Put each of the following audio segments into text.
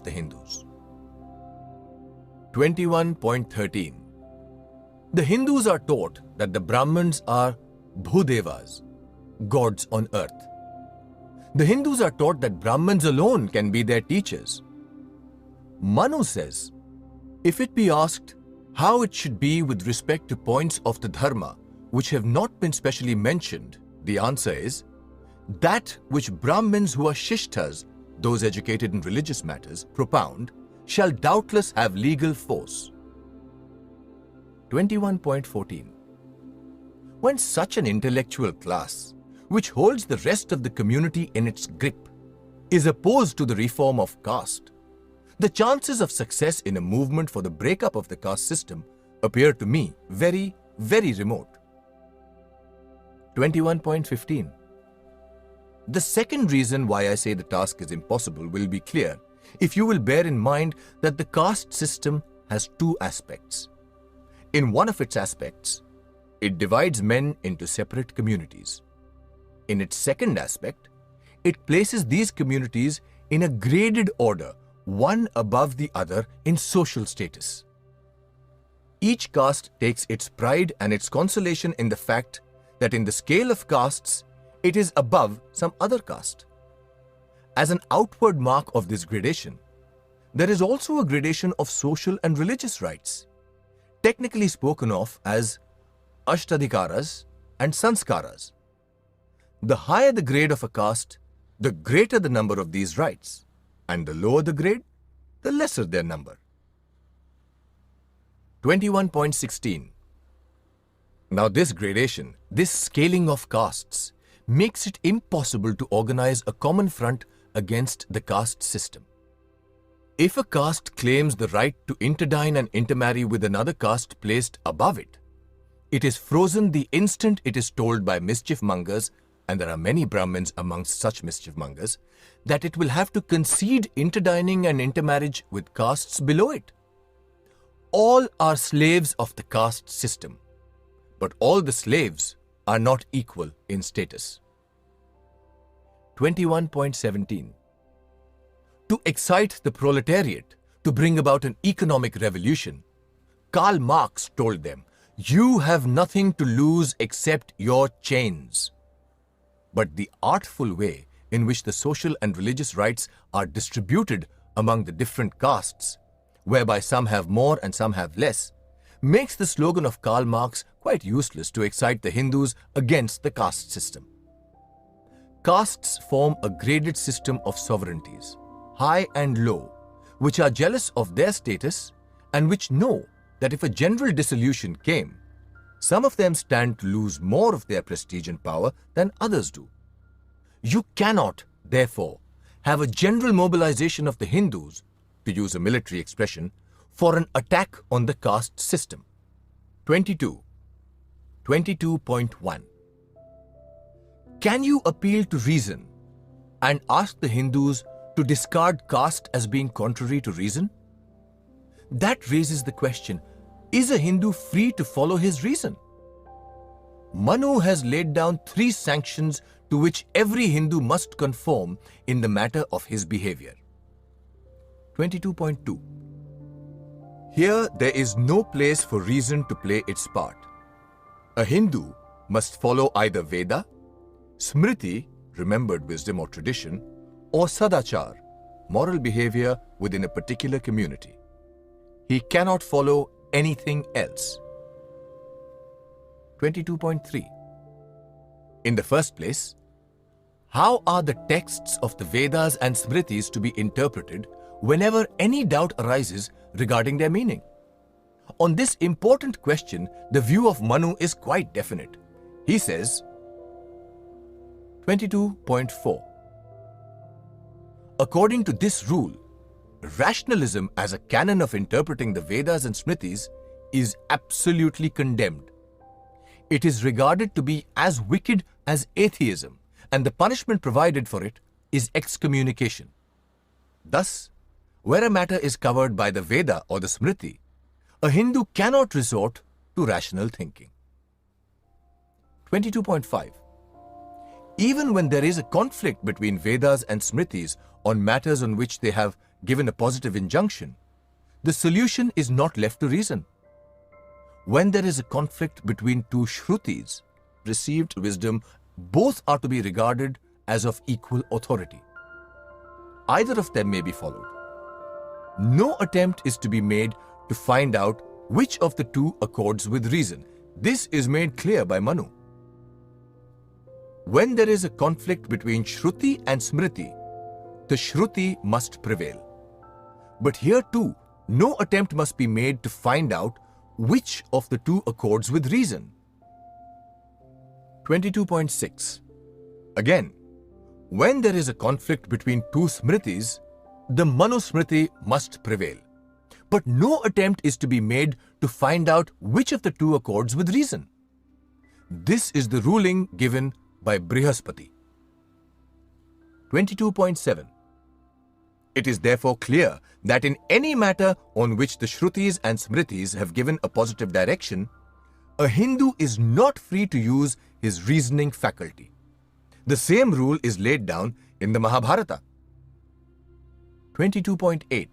the Hindus. 21.13. The Hindus are taught that the Brahmins are Bhudevas, gods on earth. The Hindus are taught that Brahmins alone can be their teachers. Manu says, if it be asked how it should be with respect to points of the Dharma which have not been specially mentioned, the answer is, that which Brahmins who are Shishtas, those educated in religious matters, propound, shall doubtless have legal force. 21.14. When such an intellectual class, which holds the rest of the community in its grip, is opposed to the reform of caste, the chances of success in a movement for the breakup of the caste system appear to me very, very remote. 21.15. The second reason why I say the task is impossible will be clear if you will bear in mind that the caste system has two aspects. In one of its aspects, it divides men into separate communities. In its second aspect, it places these communities in a graded order, one above the other in social status. Each caste takes its pride and its consolation in the fact that in the scale of castes, it is above some other caste. As an outward mark of this gradation, there is also a gradation of social and religious rights, technically spoken of as ashtadhikaras and sanskaras. The higher the grade of a caste, the greater the number of these rights, and the lower the grade, the lesser their number. 21.16. Now this gradation, this scaling of castes, makes it impossible to organize a common front against the caste system. If a caste claims the right to interdine and intermarry with another caste placed above it, it is frozen the instant it is told by mischief mongers, and there are many Brahmins amongst such mischief mongers, that it will have to concede interdining and intermarriage with castes below it. All are slaves of the caste system, but all the slaves are not equal in status. 21.17. To excite the proletariat, to bring about an economic revolution, Karl Marx told them, "You have nothing to lose except your chains." But the artful way in which the social and religious rights are distributed among the different castes, whereby some have more and some have less, makes the slogan of Karl Marx quite useless to excite the Hindus against the caste system. Castes form a graded system of sovereignties, high and low, which are jealous of their status and which know that if a general dissolution came, some of them stand to lose more of their prestige and power than others do. You cannot, therefore, have a general mobilization of the Hindus, to use a military expression, for an attack on the caste system. 22. 22.1. Can you appeal to reason and ask the Hindus to discard caste as being contrary to reason? That raises the question, is a Hindu free to follow his reason? Manu has laid down 3 sanctions to which every Hindu must conform in the matter of his behavior. 22.2. Here there is no place for reason to play its part. A Hindu must follow either Veda, Smriti, remembered wisdom or tradition, or Sadachar, moral behavior within a particular community. He cannot follow anything else. 22.3. In the first place, how are the texts of the Vedas and Smritis to be interpreted whenever any doubt arises regarding their meaning? On this important question, the view of Manu is quite definite. He says, 22.4. According to this rule, rationalism as a canon of interpreting the Vedas and Smritis is absolutely condemned. It is regarded to be as wicked as atheism, and the punishment provided for it is excommunication. Thus, where a matter is covered by the Veda or the Smriti, a Hindu cannot resort to rational thinking. 22.5. Even when there is a conflict between Vedas and Smritis on matters on which they have given a positive injunction, the solution is not left to reason. When there is a conflict between two shrutis, received wisdom, both are to be regarded as of equal authority. Either of them may be followed. No attempt is to be made to find out which of the two accords with reason. This is made clear by Manu. When there is a conflict between Shruti and Smriti, the Shruti must prevail. But here too, no attempt must be made to find out which of the two accords with reason. 22.6. Again, when there is a conflict between two Smritis, the Manusmriti must prevail. But no attempt is to be made to find out which of the two accords with reason. This is the ruling given by Brihaspati. 22.7. It is therefore clear that in any matter on which the Shrutis and Smritis have given a positive direction, a Hindu is not free to use his reasoning faculty. The same rule is laid down in the Mahabharata. 22.8.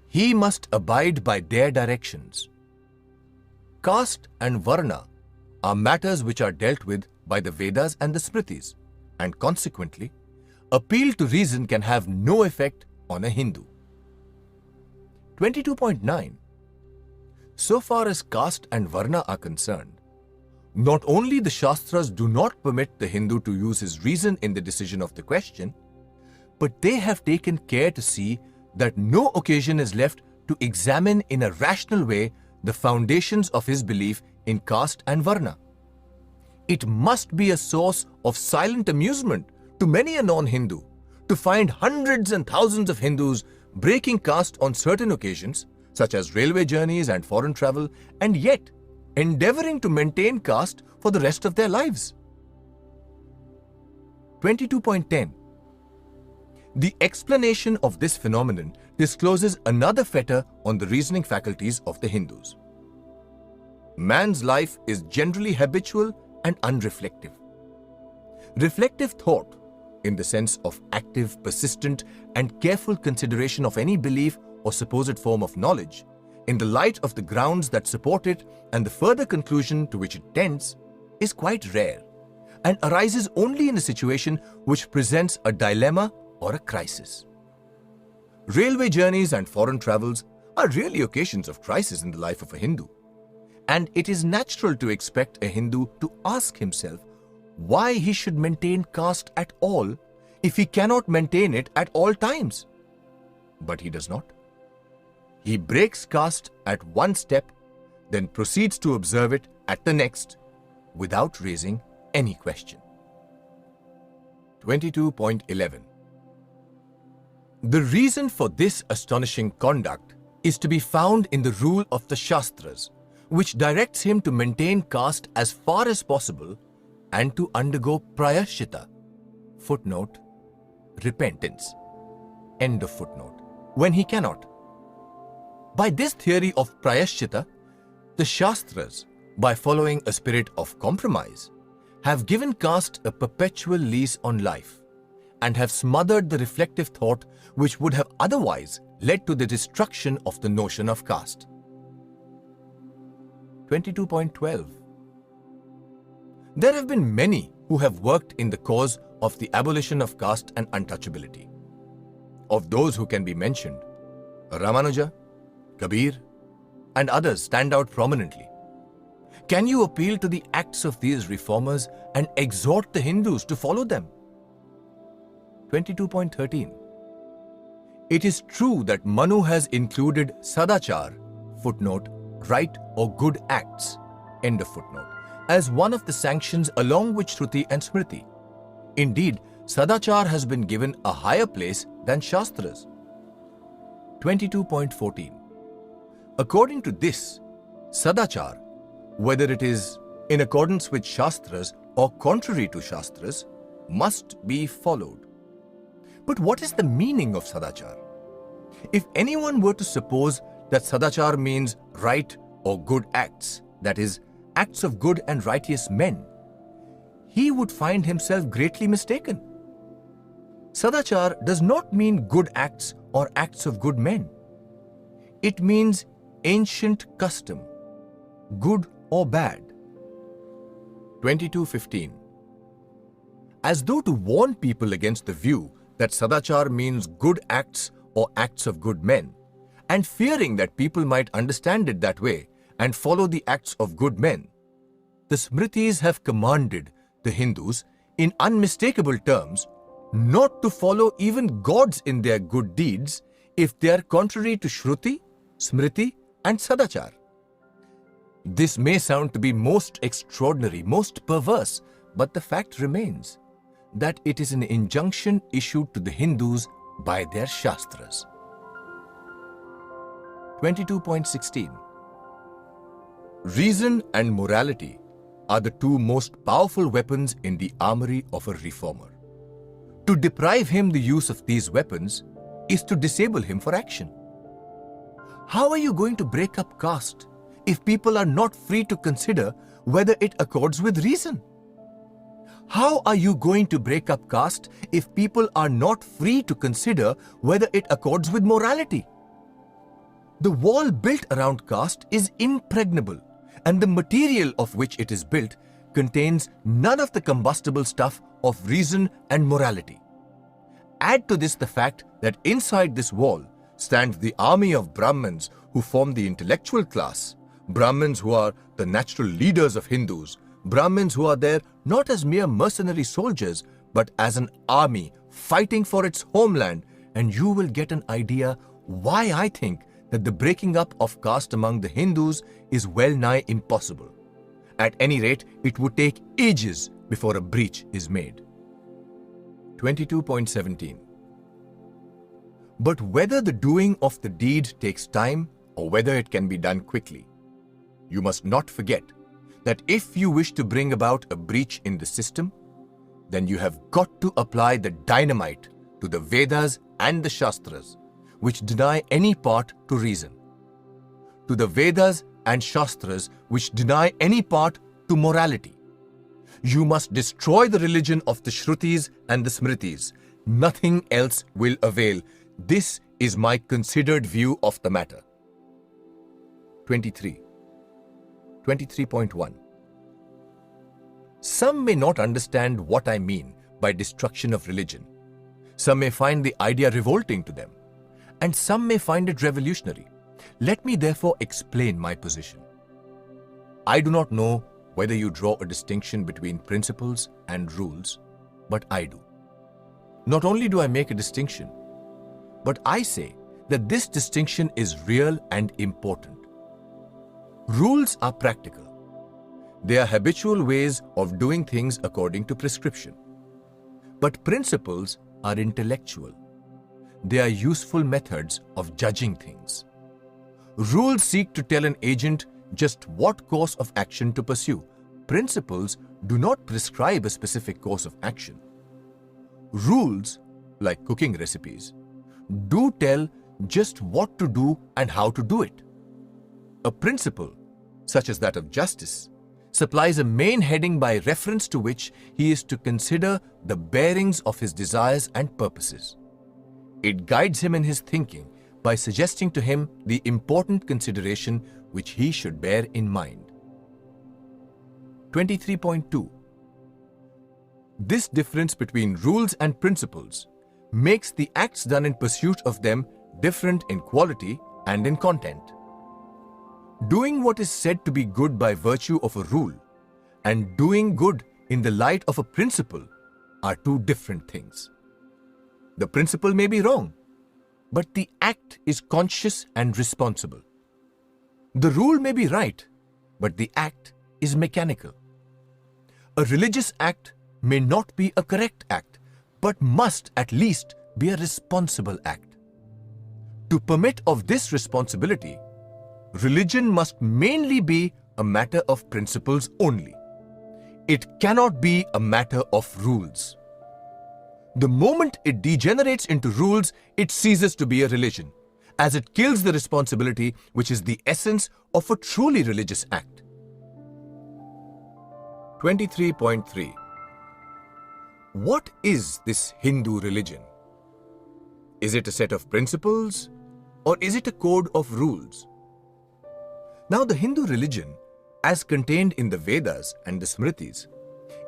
He must abide by their directions. Caste and Varna are matters which are dealt with by the Vedas and the Smritis, and consequently, appeal to reason can have no effect on a Hindu. 22.9. So far as caste and Varna are concerned, not only the Shastras do not permit the Hindu to use his reason in the decision of the question, but they have taken care to see that no occasion is left to examine in a rational way the foundations of his belief in caste and Varna. It must be a source of silent amusement to many a non-Hindu to find hundreds and thousands of Hindus breaking caste on certain occasions, such as railway journeys and foreign travel, and yet endeavoring to maintain caste for the rest of their lives. 22.10. The explanation of this phenomenon discloses another fetter on the reasoning faculties of the Hindus. Man's life is generally habitual and unreflective. Reflective thought, in the sense of active, persistent, and careful consideration of any belief or supposed form of knowledge, in the light of the grounds that support it and the further conclusion to which it tends, is quite rare, and arises only in a situation which presents a dilemma or a crisis. Railway journeys and foreign travels are really occasions of crisis in the life of a Hindu, and it is natural to expect a Hindu to ask himself why he should maintain caste at all if he cannot maintain it at all times. But he does not. He breaks caste at one step, then proceeds to observe it at the next, without raising any question. 22.11. The reason for this astonishing conduct is to be found in the rule of the Shastras, which directs him to maintain caste as far as possible and to undergo prayashchita, footnote, repentance, end of footnote, when he cannot. By this theory of prayashchita, the Shastras, by following a spirit of compromise, have given caste a perpetual lease on life and have smothered the reflective thought which would have otherwise led to the destruction of the notion of caste. 22.12. There have been many who have worked in the cause of the abolition of caste and untouchability. Of those who can be mentioned, Ramanuja, Kabir, and others stand out prominently. Can you appeal to the acts of these reformers and exhort the Hindus to follow them? 22.13. It is true that Manu has included Sadachar, footnote, right or good acts, end of footnote, as one of the sanctions along with Shruti and Smriti. Indeed, Sadachar has been given a higher place than Shastras. 22.14. According to this, Sadachar, whether it is in accordance with Shastras or contrary to Shastras, must be followed. But what is the meaning of Sadachar? If anyone were to suppose that Sadachar means right or good acts, that is, acts of good and righteous men, he would find himself greatly mistaken. Sadachar does not mean good acts or acts of good men. It means ancient custom, good or bad. 22:15. As though to warn people against the view that Sadachar means good acts or acts of good men, and fearing that people might understand it that way and follow the acts of good men, the Smritis have commanded the Hindus in unmistakable terms not to follow even gods in their good deeds if they are contrary to Shruti, Smriti and Sadachar. This may sound to be most extraordinary, most perverse, but the fact remains that it is an injunction issued to the Hindus by their Shastras. 22.16. Reason and morality are the two most powerful weapons in the armory of a reformer. To deprive him the use of these weapons is to disable him for action. How are you going to break up caste if people are not free to consider whether it accords with reason? How are you going to break up caste if people are not free to consider whether it accords with morality? The wall built around caste is impregnable, and the material of which it is built contains none of the combustible stuff of reason and morality. Add to this the fact that inside this wall stands the army of Brahmins who form the intellectual class, Brahmins who are the natural leaders of Hindus, Brahmins who are there not as mere mercenary soldiers but as an army fighting for its homeland, and you will get an idea why I think that the breaking up of caste among the Hindus is well nigh impossible. At any rate, it would take ages before a breach is made. 22.17. But whether the doing of the deed takes time or whether it can be done quickly, you must not forget that if you wish to bring about a breach in the system, then you have got to apply the dynamite to the Vedas and the Shastras, which deny any part to reason, to the Vedas and Shastras which deny any part to morality. You must destroy the religion of the Shrutis and the Smritis. Nothing else will avail. This is my considered view of the matter. 23.1. Some may not understand what I mean by destruction of religion. Some may find the idea revolting to them, and some may find it revolutionary. Let me therefore explain my position. I do not know whether you draw a distinction between principles and rules, but I do. Not only do I make a distinction, but I say that this distinction is real and important. Rules are practical. They are habitual ways of doing things according to prescription. But principles are intellectual. They are useful methods of judging things. Rules seek to tell an agent just what course of action to pursue. Principles do not prescribe a specific course of action. Rules, like cooking recipes, do tell just what to do and how to do it. A principle, such as that of justice, supplies a main heading by reference to which he is to consider the bearings of his desires and purposes. It guides him in his thinking by suggesting to him the important consideration which he should bear in mind. 23.2. This difference between rules and principles makes the acts done in pursuit of them different in quality and in content. Doing what is said to be good by virtue of a rule and doing good in the light of a principle are two different things. The principle may be wrong, but the act is conscious and responsible. The rule may be right, but the act is mechanical. A religious act may not be a correct act, but must at least be a responsible act. To permit of this responsibility, religion must mainly be a matter of principles only. It cannot be a matter of rules. The moment it degenerates into rules, it ceases to be a religion, as it kills the responsibility which is the essence of a truly religious act. 23.3. What is this Hindu religion? Is it a set of principles or is it a code of rules? Now, the Hindu religion, as contained in the Vedas and the Smritis,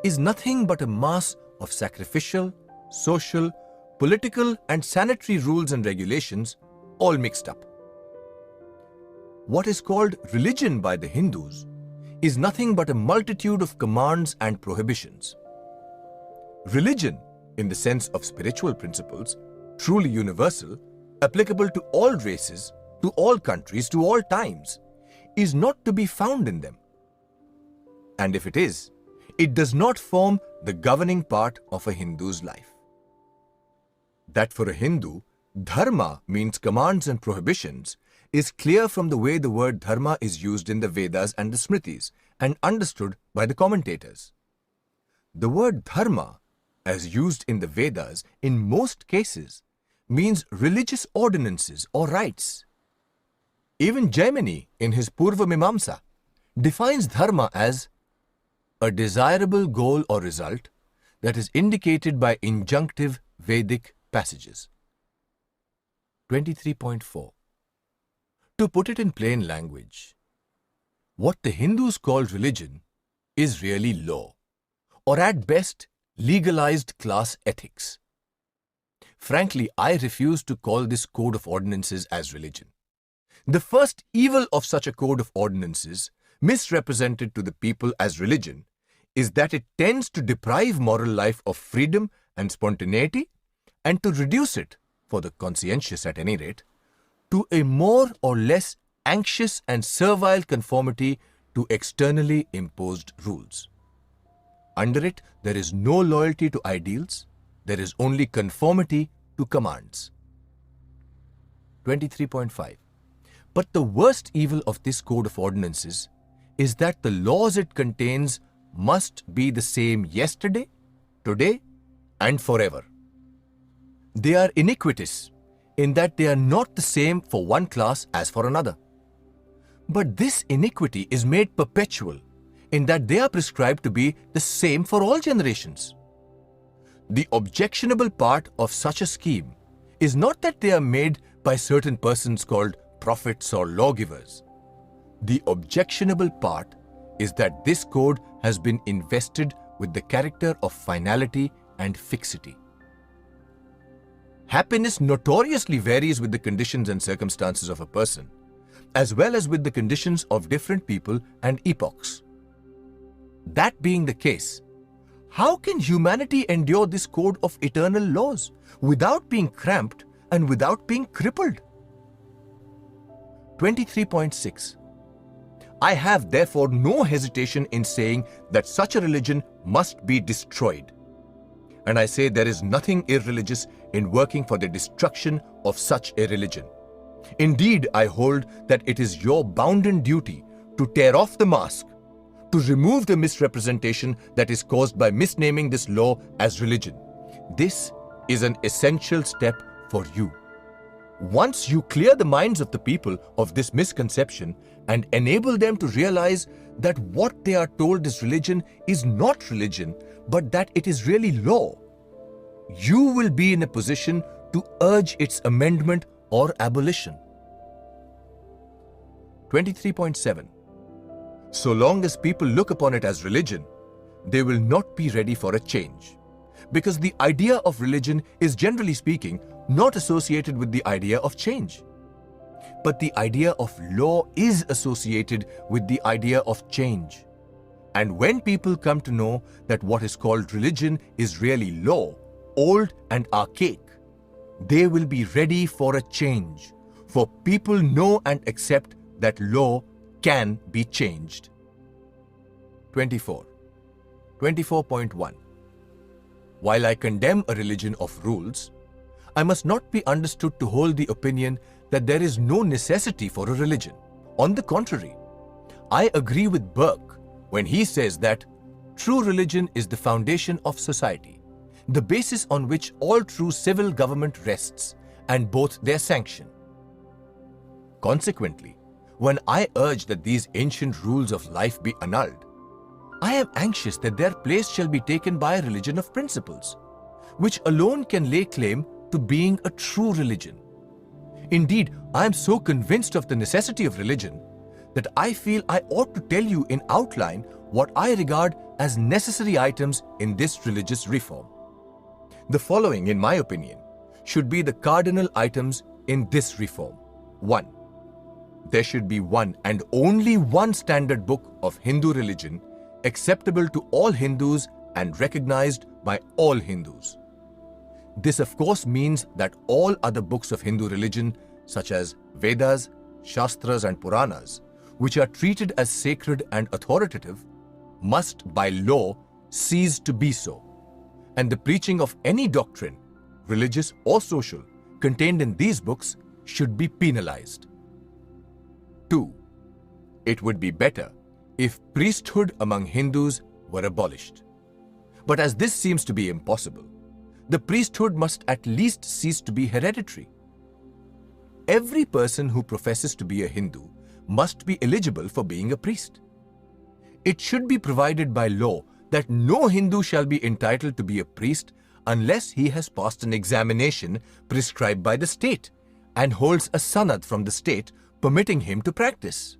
is nothing but a mass of sacrificial, social, political and sanitary rules and regulations all mixed up. What is called religion by the Hindus is nothing but a multitude of commands and prohibitions. Religion, in the sense of spiritual principles, truly universal, applicable to all races, to all countries, to all times, is not to be found in them. And if it is, it does not form the governing part of a Hindu's life. That for a Hindu, dharma means commands and prohibitions is clear from the way the word dharma is used in the Vedas and the Smritis and understood by the commentators. The word dharma, as used in the Vedas in most cases, means religious ordinances or rites. Even Jaimini, in his Purva Mimamsa, defines dharma as a desirable goal or result that is indicated by injunctive Vedic passages. 23.4. To put it in plain language, what the Hindus call religion is really law, or at best, legalized class ethics. Frankly, I refuse to call this code of ordinances as religion. The first evil of such a code of ordinances, misrepresented to the people as religion, is that it tends to deprive moral life of freedom and spontaneity and to reduce it, for the conscientious at any rate, to a more or less anxious and servile conformity to externally imposed rules. Under it, there is no loyalty to ideals, there is only conformity to commands. 23.5. But the worst evil of this code of ordinances is that the laws it contains must be the same yesterday, today, and forever. They are iniquitous in that they are not the same for one class as for another. But this iniquity is made perpetual in that they are prescribed to be the same for all generations. The objectionable part of such a scheme is not that they are made by certain persons called prophets or lawgivers. The objectionable part is that this code has been invested with the character of finality and fixity. Happiness notoriously varies with the conditions and circumstances of a person, as well as with the conditions of different people and epochs. That being the case, how can humanity endure this code of eternal laws without being cramped and without being crippled? 23.6. I have therefore no hesitation in saying that such a religion must be destroyed. And I say there is nothing irreligious in working for the destruction of such a religion. Indeed, I hold that it is your bounden duty to tear off the mask, to remove the misrepresentation that is caused by misnaming this law as religion. This is an essential step for you. Once you clear the minds of the people of this misconception and enable them to realize that what they are told is religion is not religion, but that it is really law, you will be in a position to urge its amendment or abolition. 23.7. So long as people look upon it as religion, they will not be ready for a change. Because the idea of religion is, generally speaking, not associated with the idea of change. But the idea of law is associated with the idea of change. And when people come to know that what is called religion is really law, old and archaic, they will be ready for a change. For people know and accept that law can be changed. 24. 24.1. While I condemn a religion of rules, I must not be understood to hold the opinion that there is no necessity for a religion. On the contrary, I agree with Burke when he says that true religion is the foundation of society, the basis on which all true civil government rests, and both their sanction. Consequently, when I urge that these ancient rules of life be annulled, I am anxious that their place shall be taken by a religion of principles, which alone can lay claim to being a true religion. Indeed, I am so convinced of the necessity of religion that I feel I ought to tell you in outline what I regard as necessary items in this religious reform. The following, in my opinion, should be the cardinal items in this reform. 1. There should be one and only one standard book of Hindu religion acceptable to all Hindus and recognized by all Hindus. This of course means that all other books of Hindu religion such as Vedas, Shastras and Puranas, which are treated as sacred and authoritative, must by law cease to be so, and the preaching of any doctrine, religious or social, contained in these books should be penalized. 2. It would be better if priesthood among Hindus were abolished. But as this seems to be impossible, the priesthood must at least cease to be hereditary. Every person who professes to be a Hindu must be eligible for being a priest. It should be provided by law that no Hindu shall be entitled to be a priest unless he has passed an examination prescribed by the state and holds a sanad from the state permitting him to practice.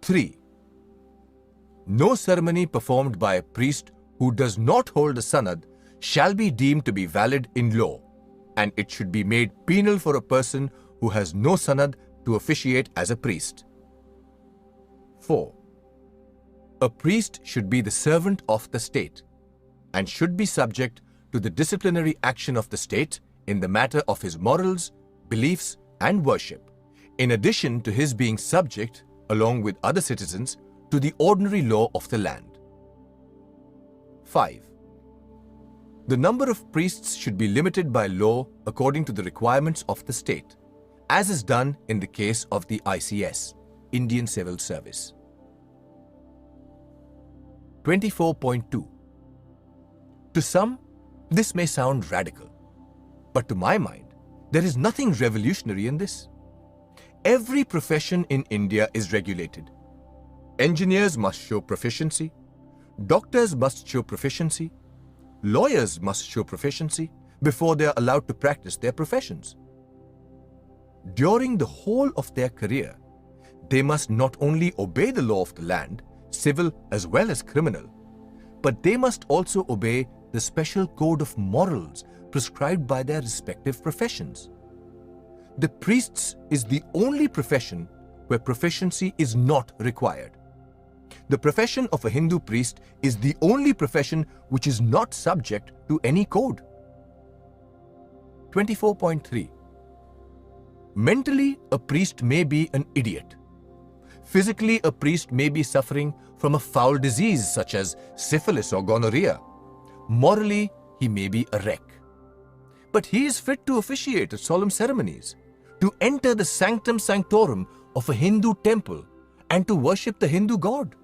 3. No ceremony performed by a priest who does not hold a sanad shall be deemed to be valid in law, and it should be made penal for a person who has no sanad to officiate as a priest. 4. A priest should be the servant of the state and should be subject to the disciplinary action of the state in the matter of his morals, beliefs, and worship, in addition to his being subject, along with other citizens, to the ordinary law of the land. 5. The number of priests should be limited by law according to the requirements of the state, as is done in the case of the ICS, Indian Civil Service. 24.2. To some, this may sound radical, but to my mind, there is nothing revolutionary in this. Every profession in India is regulated. Engineers must show proficiency, doctors must show proficiency, lawyers must show proficiency before they are allowed to practice their professions. During the whole of their career, they must not only obey the law of the land, civil as well as criminal, but they must also obey the special code of morals prescribed by their respective professions. The priests is the only profession where proficiency is not required. The profession of a Hindu priest is the only profession which is not subject to any code. 24.3. Mentally, a priest may be an idiot. Physically, a priest may be suffering from a foul disease such as syphilis or gonorrhea. Morally, he may be a wreck. But he is fit to officiate at solemn ceremonies, to enter the sanctum sanctorum of a Hindu temple, and to worship the Hindu god.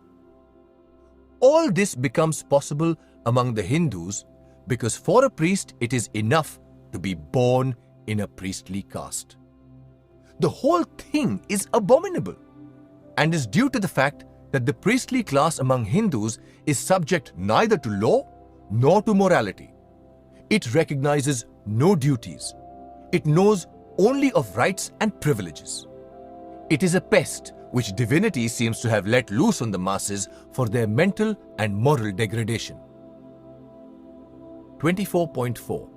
All this becomes possible among the Hindus because for a priest it is enough to be born in a priestly caste. The whole thing is abominable and is due to the fact that the priestly class among Hindus is subject neither to law nor to morality. It recognizes no duties. It knows only of rights and privileges. It is a pest which divinity seems to have let loose on the masses for their mental and moral degradation. 24.4.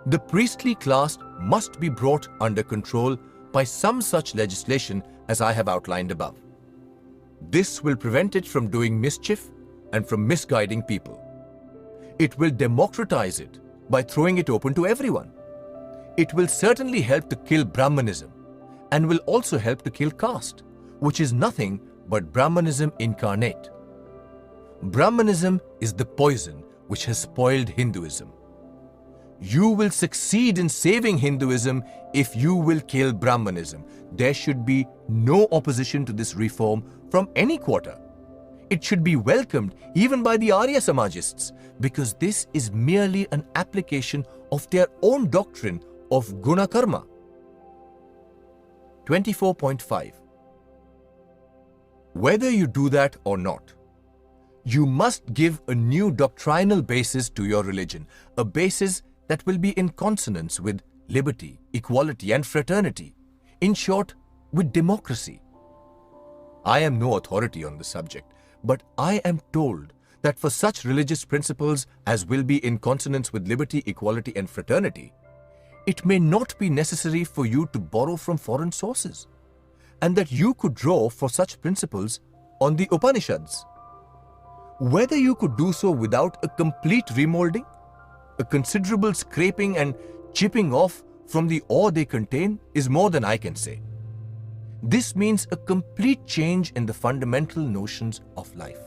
The priestly class must be brought under control by some such legislation as I have outlined above. This will prevent it from doing mischief and from misguiding people. It will democratize it by throwing it open to everyone. It will certainly help to kill Brahmanism and will also help to kill caste, which is nothing but Brahmanism incarnate. Brahmanism is the poison which has spoiled Hinduism. You will succeed in saving Hinduism if you will kill Brahmanism. There should be no opposition to this reform from any quarter. It should be welcomed even by the Arya Samajists because this is merely an application of their own doctrine of guna karma. 24.5. Whether you do that or not, you must give a new doctrinal basis to your religion, a basis that will be in consonance with liberty, equality, and fraternity. In short, with democracy. I am no authority on the subject, but I am told that for such religious principles as will be in consonance with liberty, equality, and fraternity, it may not be necessary for you to borrow from foreign sources, and that you could draw for such principles on the Upanishads. Whether you could do so without a complete remolding, a considerable scraping and chipping off from the ore they contain is more than I can say. This means a complete change in the fundamental notions of life.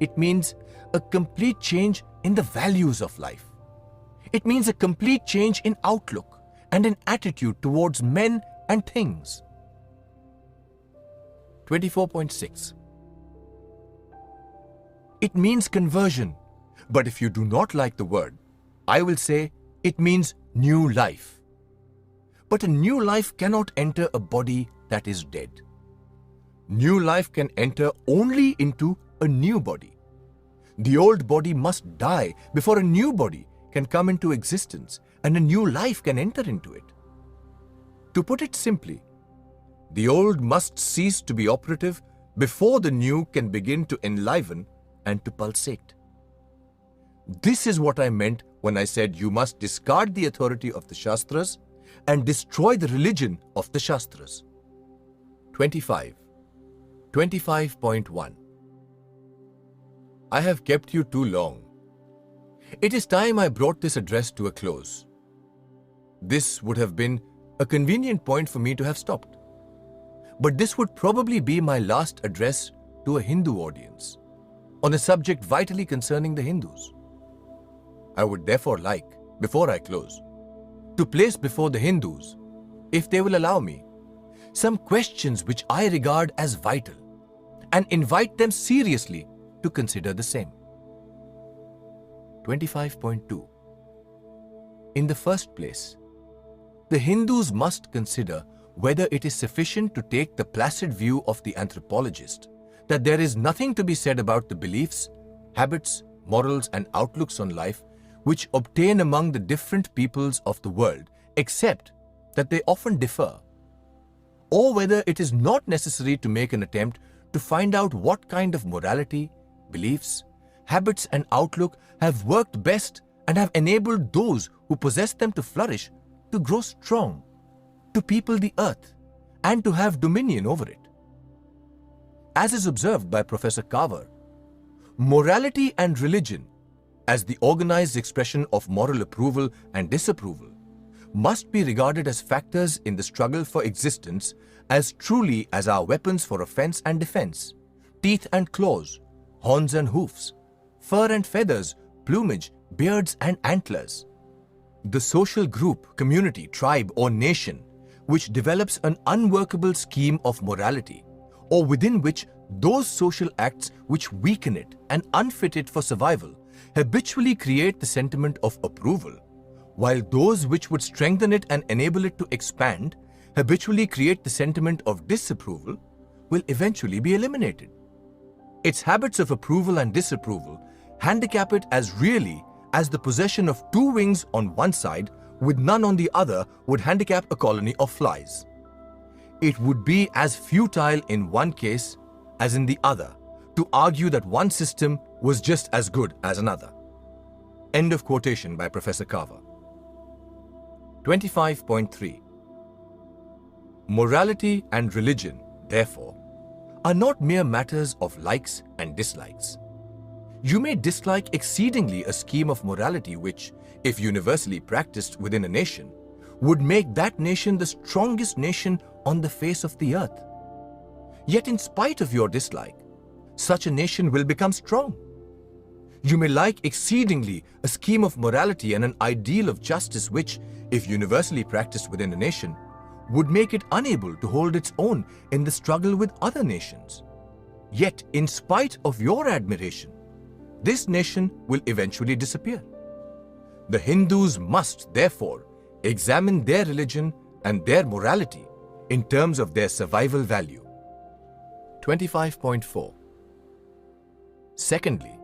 It means a complete change in the values of life. It means a complete change in outlook and in attitude towards men and things. 24.6. It means conversion, but if you do not like the word, I will say it means new life. But a new life cannot enter a body that is dead. New life can enter only into a new body. The old body must die before a new body can come into existence and a new life can enter into it. To put it simply, the old must cease to be operative before the new can begin to enliven and to pulsate. This is what I meant when I said you must discard the authority of the Shastras and destroy the religion of the Shastras. 25. 25.1. I have kept you too long. It is time I brought this address to a close. This would have been a convenient point for me to have stopped. But this would probably be my last address to a Hindu audience on a subject vitally concerning the Hindus. I would therefore like, before I close, to place before the Hindus, if they will allow me, some questions which I regard as vital and invite them seriously to consider the same. 25.2. In the first place, the Hindus must consider whether it is sufficient to take the placid view of the anthropologist that there is nothing to be said about the beliefs, habits, morals, and outlooks on life which obtain among the different peoples of the world, except that they often differ, or whether it is not necessary to make an attempt to find out what kind of morality, beliefs, habits, and outlook have worked best and have enabled those who possess them to flourish, to grow strong, to people the earth, and to have dominion over it. As is observed by Professor Carver, morality and religion, as the organized expression of moral approval and disapproval, must be regarded as factors in the struggle for existence as truly as our weapons for offense and defense, teeth and claws, horns and hoofs, fur and feathers, plumage, beards and antlers. The social group, community, tribe or nation which develops an unworkable scheme of morality, or within which those social acts which weaken it and unfit it for survival habitually create the sentiment of approval, while those which would strengthen it and enable it to expand habitually create the sentiment of disapproval, will eventually be eliminated. Its habits of approval and disapproval handicap it as really as the possession of two wings on one side with none on the other would handicap a colony of flies. It would be as futile in one case as in the other to argue that one system was just as good as another. End of quotation by Professor Carver. 25.3. Morality and religion, therefore, are not mere matters of likes and dislikes. You may dislike exceedingly a scheme of morality which, if universally practiced within a nation, would make that nation the strongest nation on the face of the earth. Yet in spite of your dislike, such a nation will become strong. You may like exceedingly a scheme of morality and an ideal of justice which, if universally practiced within a nation, would make it unable to hold its own in the struggle with other nations. Yet, in spite of your admiration, this nation will eventually disappear. The Hindus must, therefore, examine their religion and their morality in terms of their survival value. 25.4. Secondly,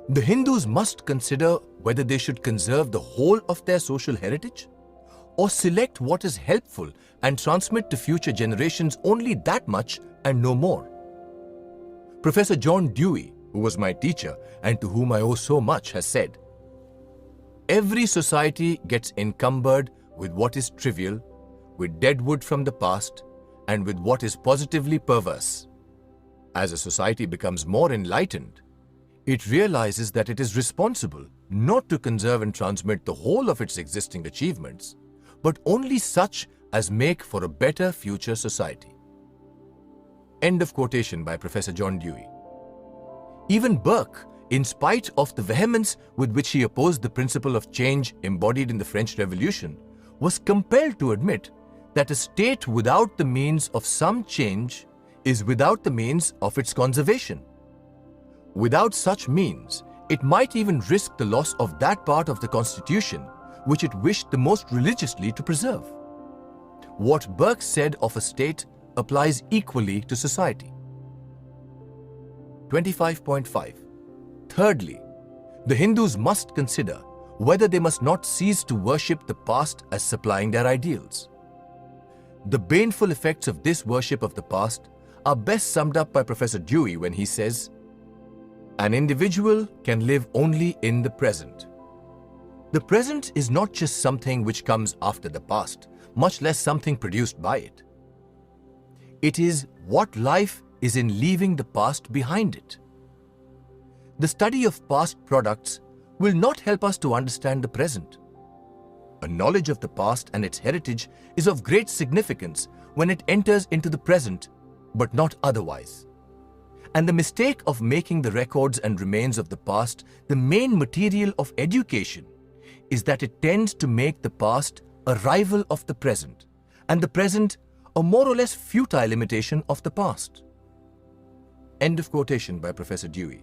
the Hindus must consider whether they should conserve the whole of their social heritage or select what is helpful and transmit to future generations only that much and no more. Professor John Dewey, who was my teacher and to whom I owe so much, has said, "Every society gets encumbered with what is trivial, with dead wood from the past, and with what is positively perverse. As a society becomes more enlightened, it realizes that it is responsible not to conserve and transmit the whole of its existing achievements, but only such as make for a better future society." End of quotation by Professor John Dewey. Even Burke, in spite of the vehemence with which he opposed the principle of change embodied in the French Revolution, was compelled to admit that a state without the means of some change is without the means of its conservation. Without such means, it might even risk the loss of that part of the Constitution which it wished the most religiously to preserve. What Burke said of a state applies equally to society. 25.5. Thirdly, the Hindus must consider whether they must not cease to worship the past as supplying their ideals. The baneful effects of this worship of the past are best summed up by Professor Dewey when he says, "An individual can live only in the present. The present is not just something which comes after the past, much less something produced by it. It is what life is in leaving the past behind it. The study of past products will not help us to understand the present. A knowledge of the past and its heritage is of great significance when it enters into the present, but not otherwise. And the mistake of making the records and remains of the past the main material of education is that it tends to make the past a rival of the present, and the present a more or less futile imitation of the past." End of quotation by Professor Dewey.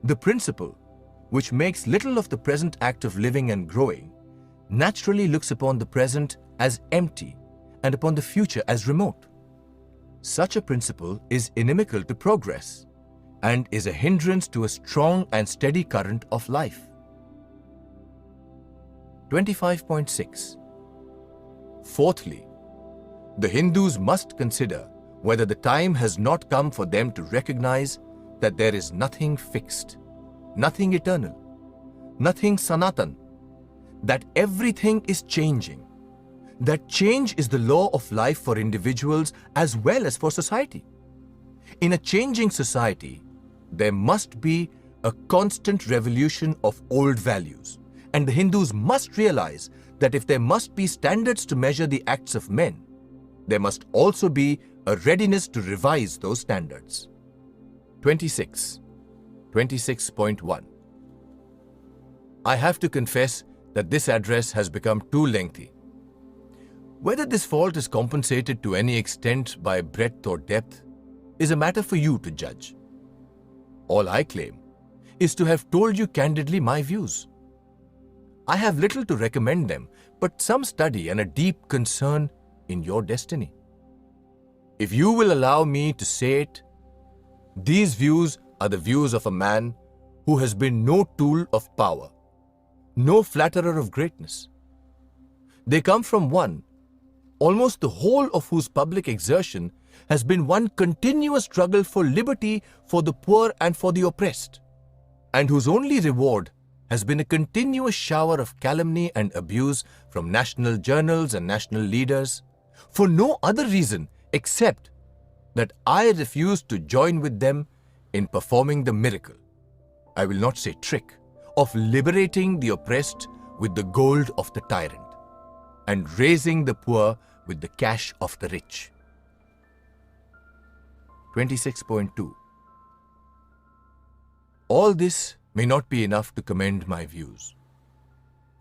The principle, which makes little of the present act of living and growing, naturally looks upon the present as empty and upon the future as remote. Such a principle is inimical to progress and is a hindrance to a strong and steady current of life. 25.6. Fourthly, the Hindus must consider whether the time has not come for them to recognize that there is nothing fixed, nothing eternal, nothing sanatan, that everything is changing, that change is the law of life for individuals as well as for society. In a changing society, there must be a constant revolution of old values, and the Hindus must realize that if there must be standards to measure the acts of men, there must also be a readiness to revise those standards. 26.1. I have to confess that this address has become too lengthy. Whether this fault is compensated to any extent by breadth or depth is a matter for you to judge. All I claim is to have told you candidly my views. I have little to recommend them, but some study and a deep concern in your destiny. If you will allow me to say it, these views are the views of a man who has been no tool of power, no flatterer of greatness. They come from one, almost the whole of whose public exertion has been one continuous struggle for liberty for the poor and for the oppressed, and whose only reward has been a continuous shower of calumny and abuse from national journals and national leaders, for no other reason except that I refuse to join with them in performing the miracle, I will not say trick, of liberating the oppressed with the gold of the tyrant and raising the poor with the cash of the rich. 26.2. All this may not be enough to commend my views.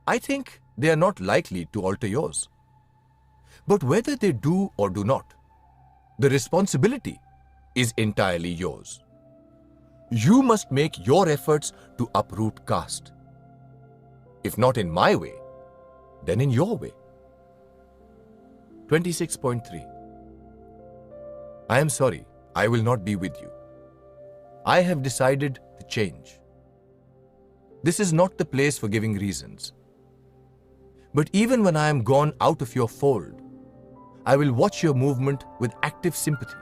I think they are not likely to alter yours. But whether they do or do not, the responsibility is entirely yours. You must make your efforts to uproot caste. If not in my way, then in your way. 26.3. I am sorry, I will not be with you. I have decided to change. This is not the place for giving reasons. But even when I am gone out of your fold, I will watch your movement with active sympathy,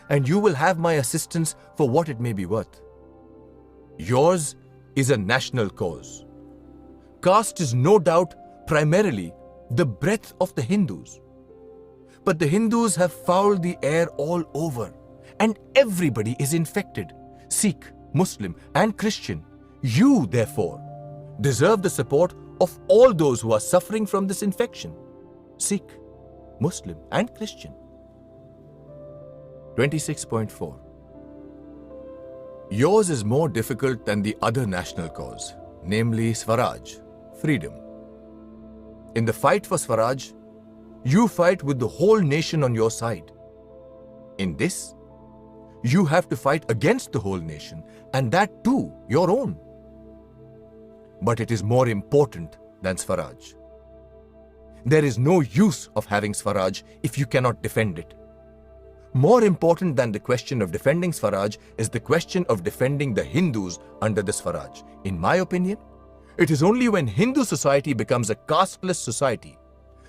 and you will have my assistance for what it may be worth. Yours is a national cause. Caste is no doubt primarily the breath of the Hindus. But the Hindus have fouled the air all over, and everybody is infected, Sikh, Muslim, and Christian. You, therefore, deserve the support of all those who are suffering from this infection, Sikh, Muslim, and Christian. 26.4. Yours is more difficult than the other national cause, namely Swaraj, freedom. In the fight for Swaraj, you fight with the whole nation on your side. In this, you have to fight against the whole nation, and that too, your own. But it is more important than Swaraj. There is no use of having Swaraj if you cannot defend it. More important than the question of defending Swaraj is the question of defending the Hindus under the Swaraj. In my opinion, it is only when Hindu society becomes a casteless society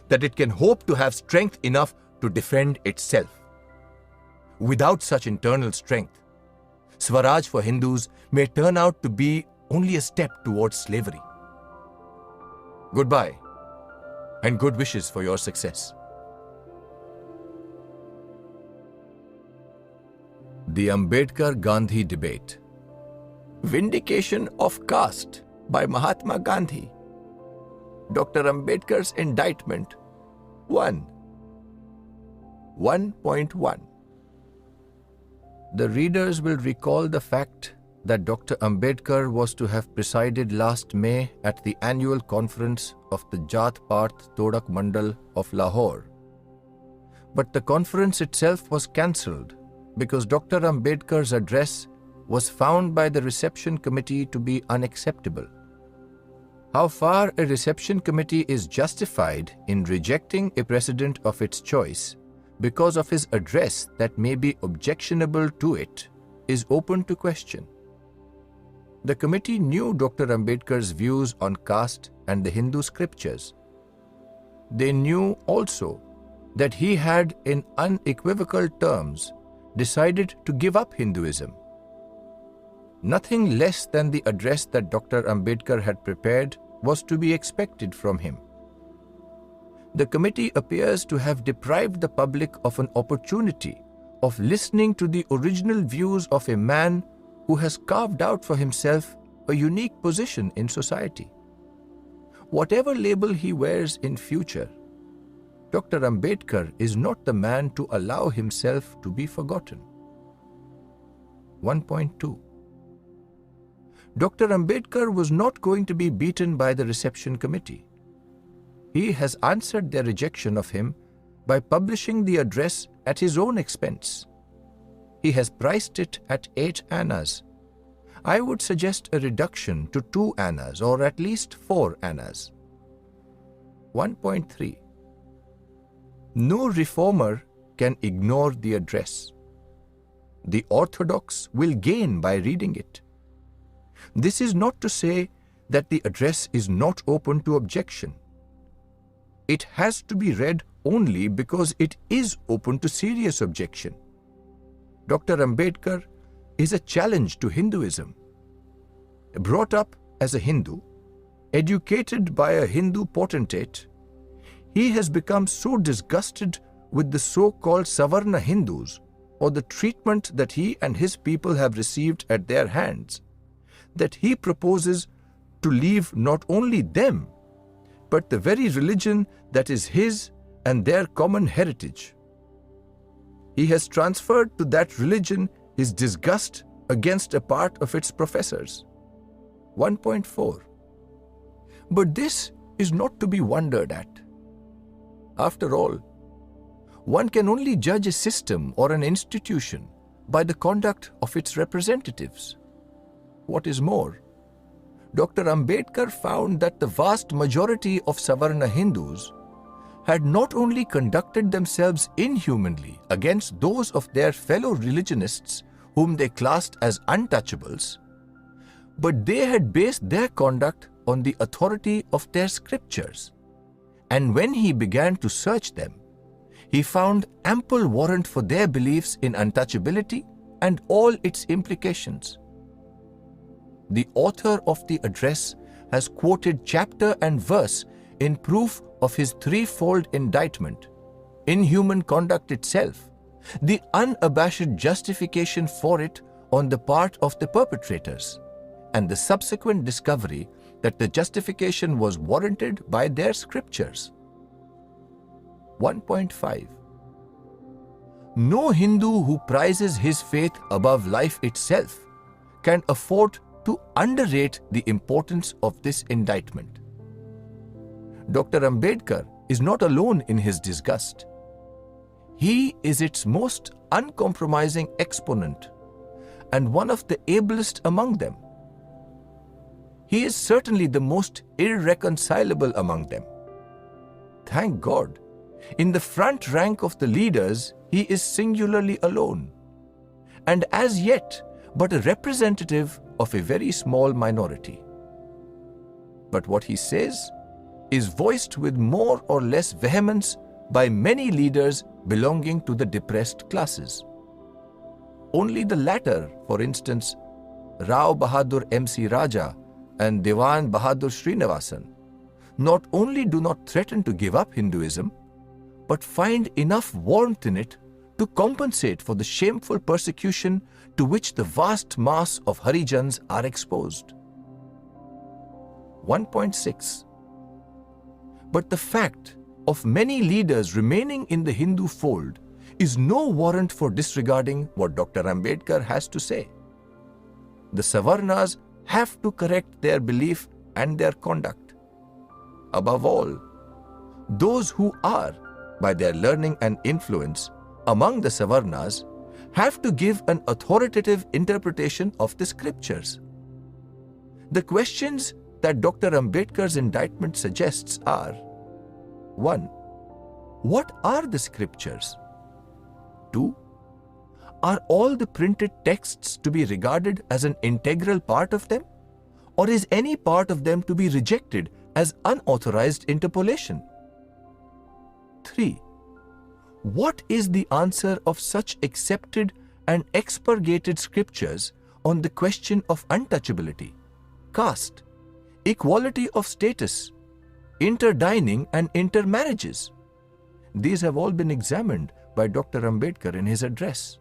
that it can hope to have strength enough to defend itself. Without such internal strength, Swaraj for Hindus may turn out to be only a step towards slavery. Goodbye, and good wishes for your success. The Ambedkar Gandhi debate. Vindication of caste by Mahatma Gandhi. Dr. Ambedkar's indictment. 1. 1.1. The readers will recall the fact that Dr. Ambedkar was to have presided last May at the annual conference of the Jat Path Todak Mandal of Lahore. But the conference itself was cancelled because Dr. Ambedkar's address was found by the reception committee to be unacceptable. How far a reception committee is justified in rejecting a president of its choice because of his address that may be objectionable to it is open to question. The committee knew Dr. Ambedkar's views on caste and the Hindu scriptures. They knew also that he had, in unequivocal terms, decided to give up Hinduism. Nothing less than the address that Dr. Ambedkar had prepared was to be expected from him. The committee appears to have deprived the public of an opportunity of listening to the original views of a man who has carved out for himself a unique position in society. Whatever label he wears in future, Dr. Ambedkar is not the man to allow himself to be forgotten. 1.2. Dr. Ambedkar was not going to be beaten by the reception committee. He has answered their rejection of him by publishing the address at his own expense. He has priced it at 8 annas. I would suggest a reduction to 2 annas or at least 4 annas. 1.3. No reformer can ignore the address. The orthodox will gain by reading it. This is not to say that the address is not open to objection. It has to be read only because it is open to serious objection. Dr. Ambedkar is a challenge to Hinduism. Brought up as a Hindu, educated by a Hindu potentate, he has become so disgusted with the so-called Savarna Hindus or the treatment that he and his people have received at their hands, that he proposes to leave not only them, but the very religion that is his and their common heritage. He has transferred to that religion his disgust against a part of its professors. 1.4. But this is not to be wondered at. After all, one can only judge a system or an institution by the conduct of its representatives. What is more, Dr. Ambedkar found that the vast majority of Savarna Hindus had not only conducted themselves inhumanly against those of their fellow religionists whom they classed as untouchables, but they had based their conduct on the authority of their scriptures. And when he began to search them, he found ample warrant for their beliefs in untouchability and all its implications. The author of the address has quoted chapter and verse in proof of his threefold indictment: inhuman conduct itself, the unabashed justification for it on the part of the perpetrators, and the subsequent discovery that the justification was warranted by their scriptures. 1.5. No Hindu who prizes his faith above life itself can afford to underrate the importance of this indictment. Dr. Ambedkar is not alone in his disgust. He is its most uncompromising exponent and one of the ablest among them. He is certainly the most irreconcilable among them. Thank God, in the front rank of the leaders, he is singularly alone, and as yet but a representative of a very small minority. But what he says is voiced with more or less vehemence by many leaders belonging to the depressed classes. Only the latter, for instance, Rao Bahadur M.C. Raja and Diwan Bahadur Srinivasan, not only do not threaten to give up Hinduism, but find enough warmth in it to compensate for the shameful persecution to which the vast mass of Harijans are exposed. 1.6. But the fact of many leaders remaining in the Hindu fold is no warrant for disregarding what Dr. Ambedkar has to say. The Savarnas have to correct their belief and their conduct. Above all, those who are, by their learning and influence, among the Savarnas, have to give an authoritative interpretation of the scriptures. The questions that Dr. Ambedkar's indictment suggests are: 1. What are the scriptures? 2. Are all the printed texts to be regarded as an integral part of them, or is any part of them to be rejected as unauthorized interpolation? 3. What is the answer of such accepted and expurgated scriptures on the question of untouchability, caste, equality of status, interdining and intermarriages? These have all been examined by Dr. Ambedkar in his address.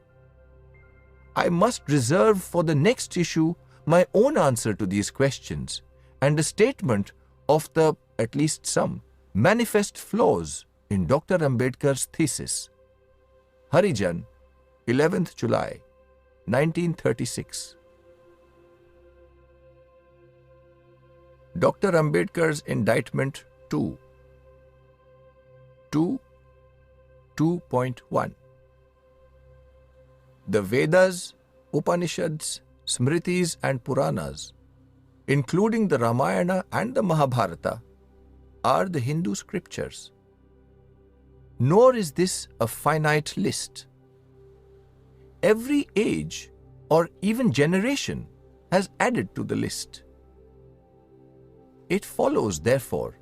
I must reserve for the next issue my own answer to these questions and a statement of the, at least some, manifest flaws in Dr. Ambedkar's thesis. Harijan, 11th July, 1936. Dr. Ambedkar's indictment 2. 2.1. The Vedas, Upanishads, Smritis and Puranas, including the Ramayana and the Mahabharata, are the Hindu scriptures. Nor is this a finite list. Every age or even generation has added to the list. It follows, therefore,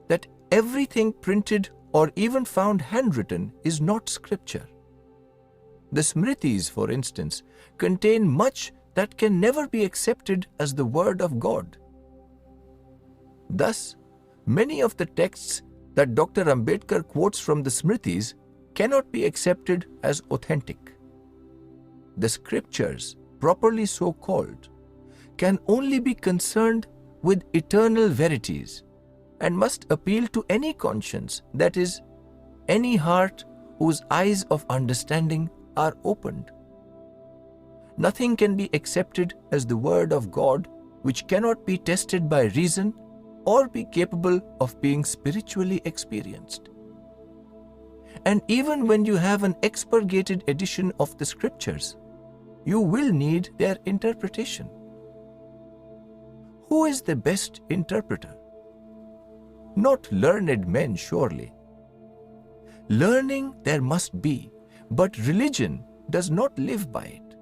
that everything printed or even found handwritten is not scripture. The Smritis, for instance, contain much that can never be accepted as the word of God. Thus, many of the texts that Dr. Ambedkar quotes from the Smritis cannot be accepted as authentic. The scriptures, properly so called, can only be concerned with eternal verities and must appeal to any conscience, that is, any heart whose eyes of understanding are opened. Nothing can be accepted as the word of God which cannot be tested by reason or be capable of being spiritually experienced. And even when you have an expurgated edition of the scriptures, you will need their interpretation. Who is the best interpreter? Not learned men, surely, Learning there must be, but religion does not live by it.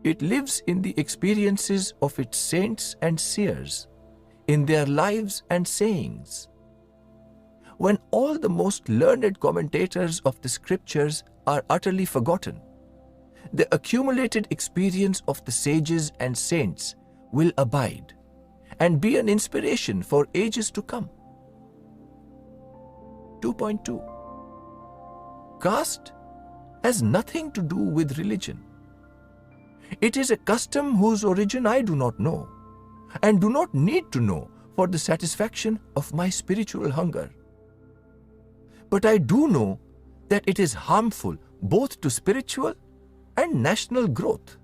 It lives in the experiences of its saints and seers, in their lives and sayings. When all the most learned commentators of the scriptures are utterly forgotten, the accumulated experience of the sages and saints will abide and be an inspiration for ages to come. 2.2. Caste has nothing to do with religion. It is a custom whose origin I do not know, and do not need to know for the satisfaction of my spiritual hunger. But I do know that it is harmful both to spiritual and national growth.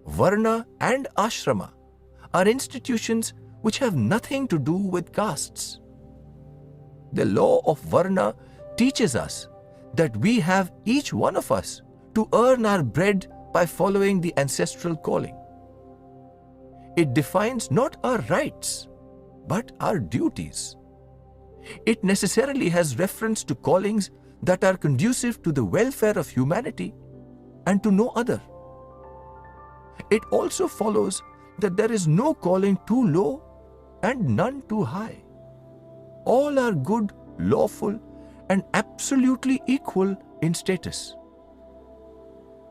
Varna and ashrama are institutions which have nothing to do with castes. The law of Varna teaches us that we have, each one of us, to earn our bread by following the ancestral calling. It defines not our rights, but our duties. It necessarily has reference to callings that are conducive to the welfare of humanity and to no other. It also follows that there is no calling too low and none too high. All are good, lawful, and absolutely equal in status.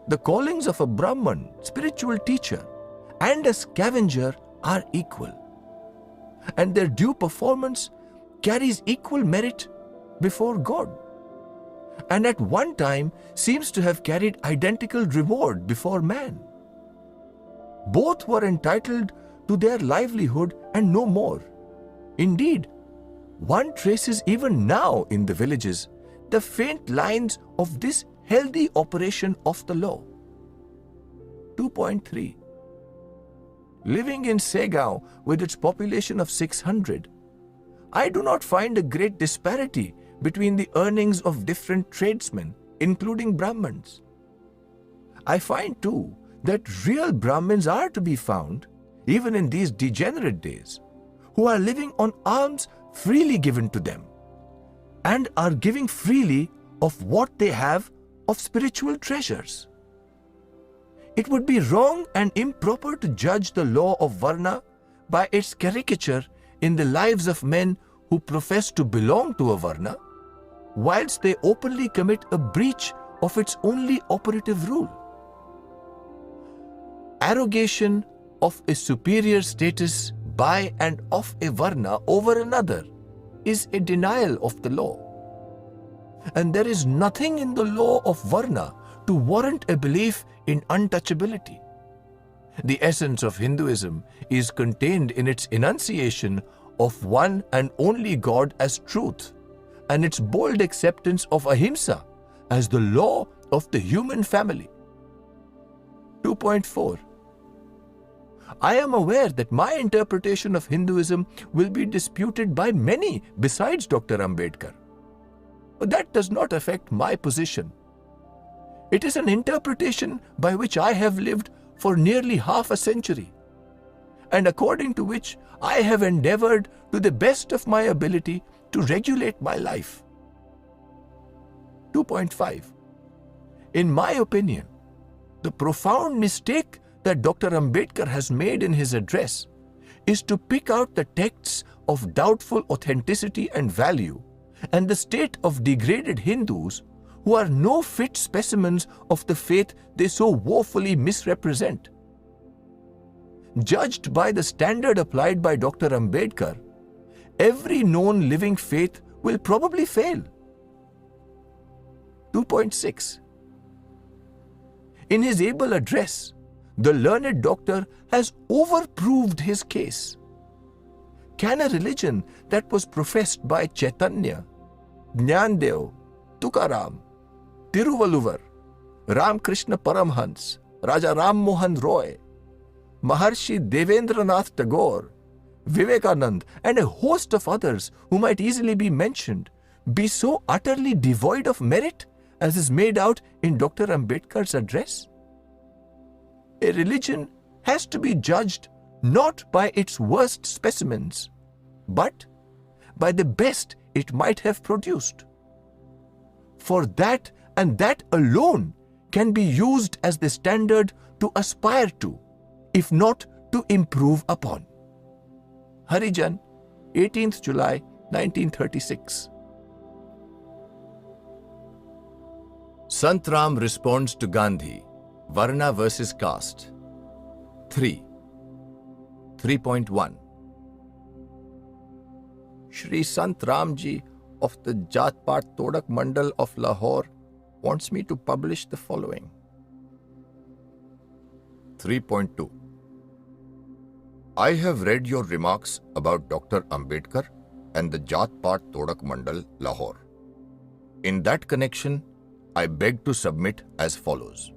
The callings of a Brahman, spiritual teacher, and a scavenger are equal, and their due performance carries equal merit before God, and at one time seems to have carried identical reward before man. Both were entitled to their livelihood and no more. Indeed, one traces even now in the villages the faint lines of this healthy operation of the law. 2.3. Living in Segaon with its population of 600, I do not find a great disparity between the earnings of different tradesmen, including Brahmins. I find too that real Brahmins are to be found, even in these degenerate days, who are living on alms freely given to them, and are giving freely of what they have of spiritual treasures. It would be wrong and improper to judge the law of Varna by its caricature in the lives of men who profess to belong to a Varna, whilst they openly commit a breach of its only operative rule. Arrogation of a superior status by and of a Varna over another is a denial of the law. And there is nothing in the law of Varna to warrant a belief in untouchability. The essence of Hinduism is contained in its enunciation of one and only God as truth, and its bold acceptance of ahimsa as the law of the human family. 2.4. I am aware that my interpretation of Hinduism will be disputed by many besides Dr. Ambedkar. But that does not affect my position. It is an interpretation by which I have lived for nearly half a century, and according to which I have endeavored to the best of my ability to regulate my life. 2.5. In my opinion, the profound mistake that Dr. Ambedkar has made in his address is to pick out the texts of doubtful authenticity and value and the state of degraded Hindus who are no fit specimens of the faith they so woefully misrepresent. Judged by the standard applied by Dr. Ambedkar, every known living faith will probably fail. 2.6. In his able address, the learned doctor has overproved his case. Can a religion that was professed by Chaitanya, Jnandev, Tukaram, Tiruvalluvar, Ramkrishna Paramhans, Raja Ram Mohan Roy, Maharshi Devendranath Tagore, Vivekanand, and a host of others who might easily be mentioned, be so utterly devoid of merit as is made out in Dr. Ambedkar's address? A religion has to be judged not by its worst specimens, but by the best it might have produced. For that and that alone can be used as the standard to aspire to, if not to improve upon. Harijan, 18th July 1936. Santram responds to Gandhi, Varna versus Caste. 3.1 Shri Sant Ramji of the Jatpat Todak Mandal of Lahore wants me to publish the following. 3.2 I have read your remarks about Dr. Ambedkar and the Jatpat Todak Mandal, Lahore. In that connection, I beg to submit as follows.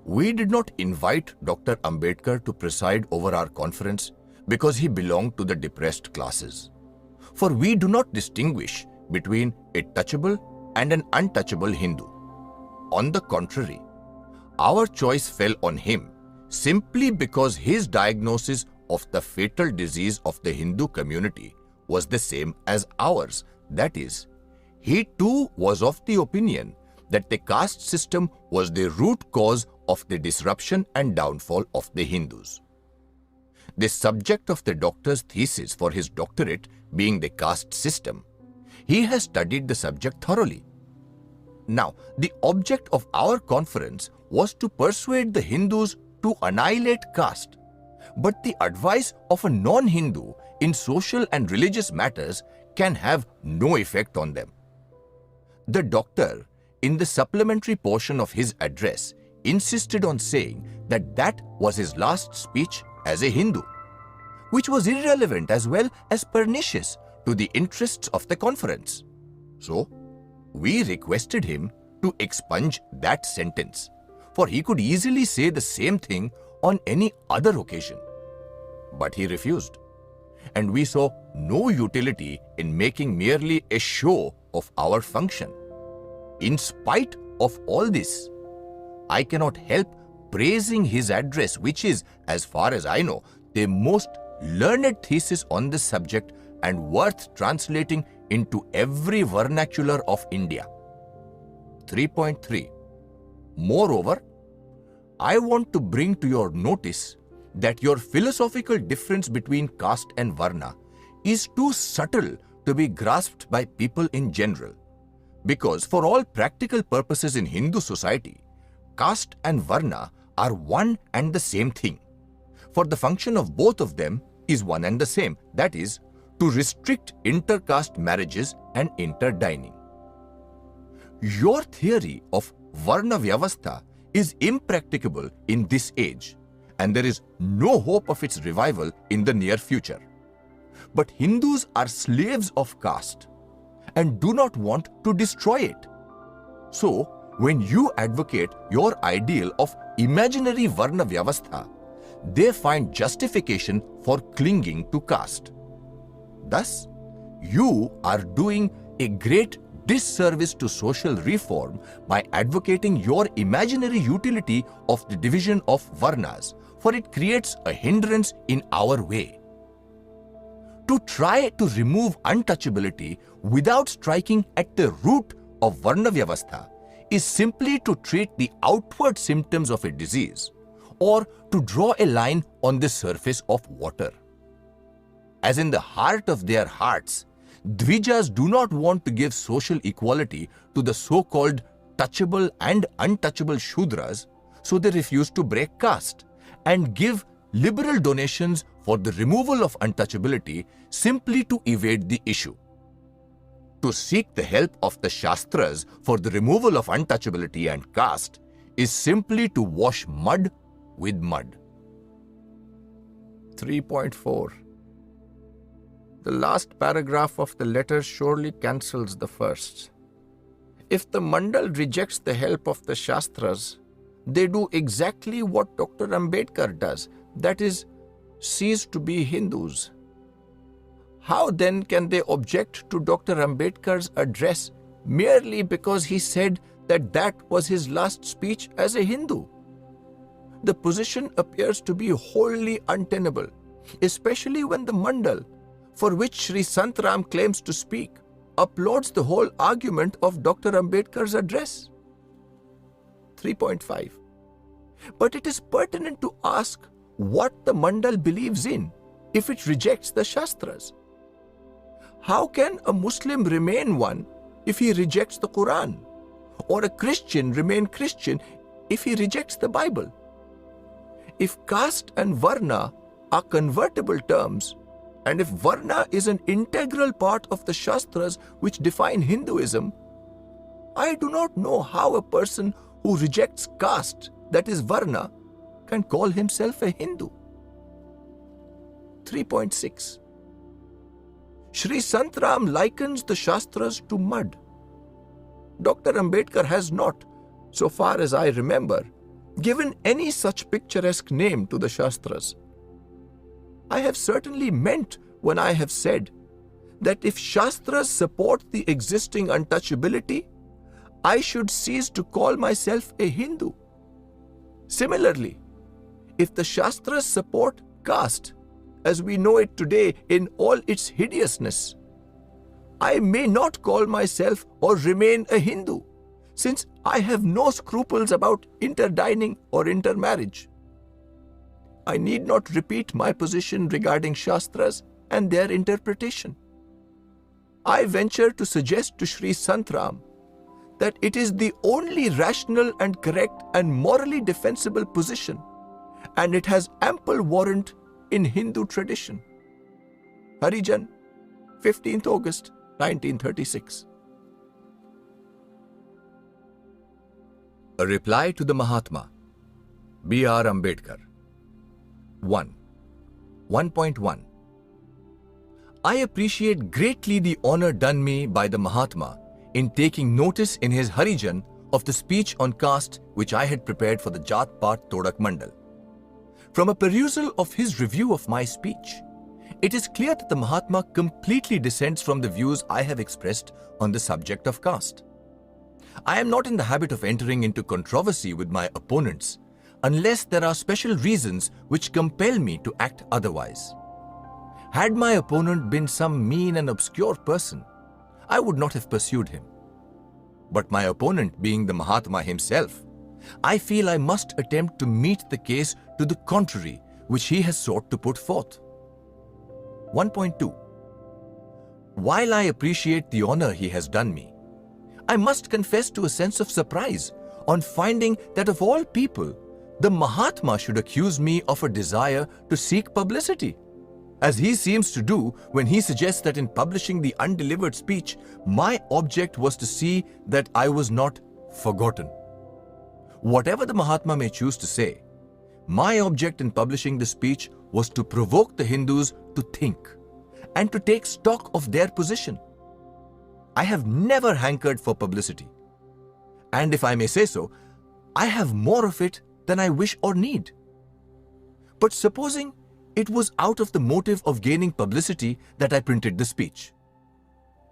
We did not invite Dr. Ambedkar to preside over our conference because he belonged to the depressed classes. For we do not distinguish between a touchable and an untouchable Hindu. On the contrary, our choice fell on him simply because his diagnosis of the fatal disease of the Hindu community was the same as ours. That is, he too was of the opinion that the caste system was the root cause of the disruption and downfall of the Hindus. The subject of the doctor's thesis for his doctorate being the caste system, he has studied the subject thoroughly. Now, the object of our conference was to persuade the Hindus to annihilate caste, but the advice of a non-Hindu in social and religious matters can have no effect on them. The doctor, in the supplementary portion of his address, insisted on saying that that was his last speech as a Hindu, which was irrelevant as well as pernicious to the interests of the conference. So, we requested him to expunge that sentence, for he could easily say the same thing on any other occasion. But he refused, and we saw no utility in making merely a show of our function. In spite of all this, I cannot help praising his address, which is, as far as I know, the most learned thesis on this subject and worth translating into every vernacular of India. 3.3 Moreover, I want to bring to your notice that your philosophical difference between caste and varna is too subtle to be grasped by people in general, because for all practical purposes in Hindu society, caste and varna are one and the same thing. For the function of both of them is one and the same, that is, to restrict inter-caste marriages and interdining. Your theory of Varna Vyavastha is impracticable in this age, and there is no hope of its revival in the near future. But Hindus are slaves of caste and do not want to destroy it. So, when you advocate your ideal of imaginary Varna Vyavastha, they find justification for clinging to caste. Thus, you are doing a great disservice to social reform by advocating your imaginary utility of the division of Varnas, for it creates a hindrance in our way. To try to remove untouchability without striking at the root of Varna Vyavastha is simply to treat the outward symptoms of a disease, or to draw a line on the surface of water. As in the heart of their hearts, Dvijas do not want to give social equality to the so-called touchable and untouchable Shudras, so they refuse to break caste and give liberal donations for the removal of untouchability simply to evade the issue. To seek the help of the Shastras for the removal of untouchability and caste is simply to wash mud with mud. 3.4 The last paragraph of the letter surely cancels the first. If the Mandal rejects the help of the Shastras, they do exactly what Dr. Ambedkar does, that is, cease to be Hindus. How then can they object to Dr. Ambedkar's address merely because he said that that was his last speech as a Hindu? The position appears to be wholly untenable, especially when the Mandal, for which Sri Sant Ram claims to speak, uploads the whole argument of Dr. Ambedkar's address. 3.5. But it is pertinent to ask what the Mandal believes in if it rejects the Shastras. How can a Muslim remain one if he rejects the Quran? Or a Christian remain Christian if he rejects the Bible? If caste and varna are convertible terms, and if varna is an integral part of the Shastras which define Hinduism, I do not know how a person who rejects caste, that is varna, can call himself a Hindu. 3.6. Sri Santram likens the Shastras to mud. Dr. Ambedkar has not, so far as I remember, given any such picturesque name to the Shastras. I have certainly meant when I have said that if Shastras support the existing untouchability, I should cease to call myself a Hindu. Similarly, if the Shastras support caste, as we know it today in all its hideousness, I may not call myself or remain a Hindu, since I have no scruples about interdining or intermarriage. I need not repeat my position regarding Shastras and their interpretation. I venture to suggest to Sri Santram that it is the only rational and correct and morally defensible position, and it has ample warrant in Hindu tradition. Harijan, 15th August 1936. A reply to the Mahatma, B.R. Ambedkar. 1.1. I appreciate greatly the honor done me by the Mahatma in taking notice in his Harijan of the speech on caste which I had prepared for the Jat Pat Todak Mandal. From a perusal of his review of my speech, it is clear that the Mahatma completely dissents from the views I have expressed on the subject of caste. I am not in the habit of entering into controversy with my opponents unless there are special reasons which compel me to act otherwise. Had my opponent been some mean and obscure person, I would not have pursued him. But my opponent being the Mahatma himself, I feel I must attempt to meet the case to the contrary which he has sought to put forth. 1.2. While I appreciate the honor he has done me, I must confess to a sense of surprise on finding that of all people, the Mahatma should accuse me of a desire to seek publicity, as he seems to do when he suggests that in publishing the undelivered speech, my object was to see that I was not forgotten. Whatever the Mahatma may choose to say, my object in publishing the speech was to provoke the Hindus to think and to take stock of their position. I have never hankered for publicity, and if I may say so, I have more of it than I wish or need. But supposing it was out of the motive of gaining publicity that I printed the speech,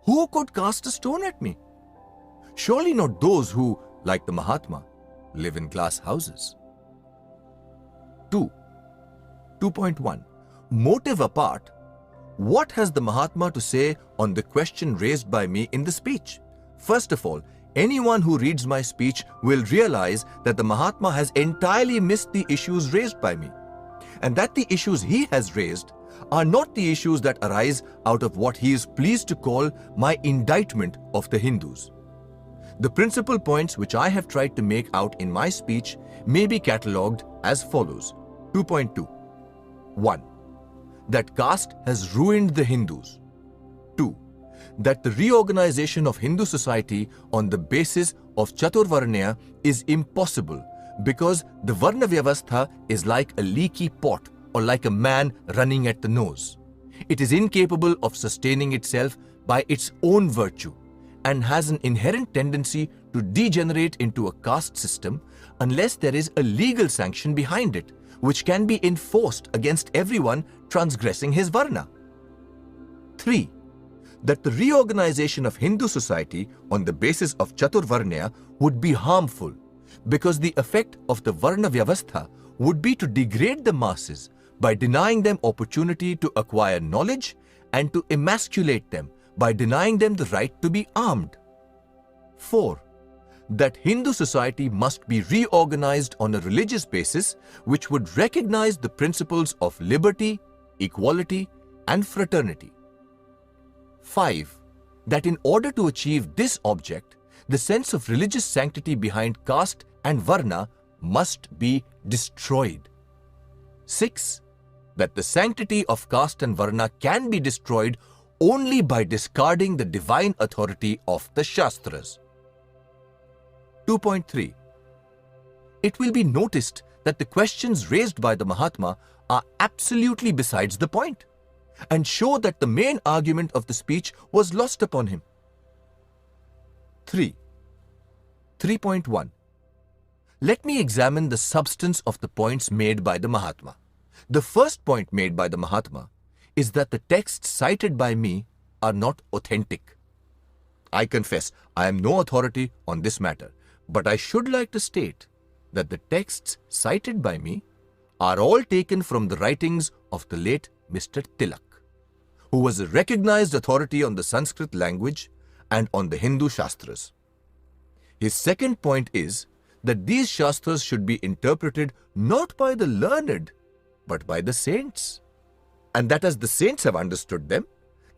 who could cast a stone at me? Surely not those who, like the Mahatma, live in glass houses. 2.1. Motive apart, what has the Mahatma to say on the question raised by me in the speech? First of all, anyone who reads my speech will realize that the Mahatma has entirely missed the issues raised by me, and that the issues he has raised are not the issues that arise out of what he is pleased to call my indictment of the Hindus. The principal points which I have tried to make out in my speech may be catalogued as follows. 2.2. 1. That caste has ruined the Hindus. 2. That the reorganization of Hindu society on the basis of Chaturvarnya is impossible because the Varna Vyavastha is like a leaky pot or like a man running at the nose. It is incapable of sustaining itself by its own virtue and has an inherent tendency to degenerate into a caste system unless there is a legal sanction behind it, which can be enforced against everyone transgressing his Varna. 3. That the reorganization of Hindu society on the basis of Chaturvarnya would be harmful because the effect of the Varna Vyavastha would be to degrade the masses by denying them opportunity to acquire knowledge and to emasculate them by denying them the right to be armed. 4. That Hindu society must be reorganized on a religious basis which would recognize the principles of liberty, equality, and fraternity. 5. That in order to achieve this object, the sense of religious sanctity behind caste and varna must be destroyed. 6. That the sanctity of caste and varna can be destroyed only by discarding the divine authority of the Shastras. 2.3. It will be noticed that the questions raised by the Mahatma are absolutely besides the point and show that the main argument of the speech was lost upon him. 3. 3.1. Let me examine the substance of the points made by the Mahatma. The first point made by the Mahatma is that the texts cited by me are not authentic. I confess I am no authority on this matter, but I should like to state that the texts cited by me are all taken from the writings of the late Mr. Tilak, who was a recognized authority on the Sanskrit language and on the Hindu Shastras. His second point is that these Shastras should be interpreted not by the learned, but by the saints, and that as the saints have understood them,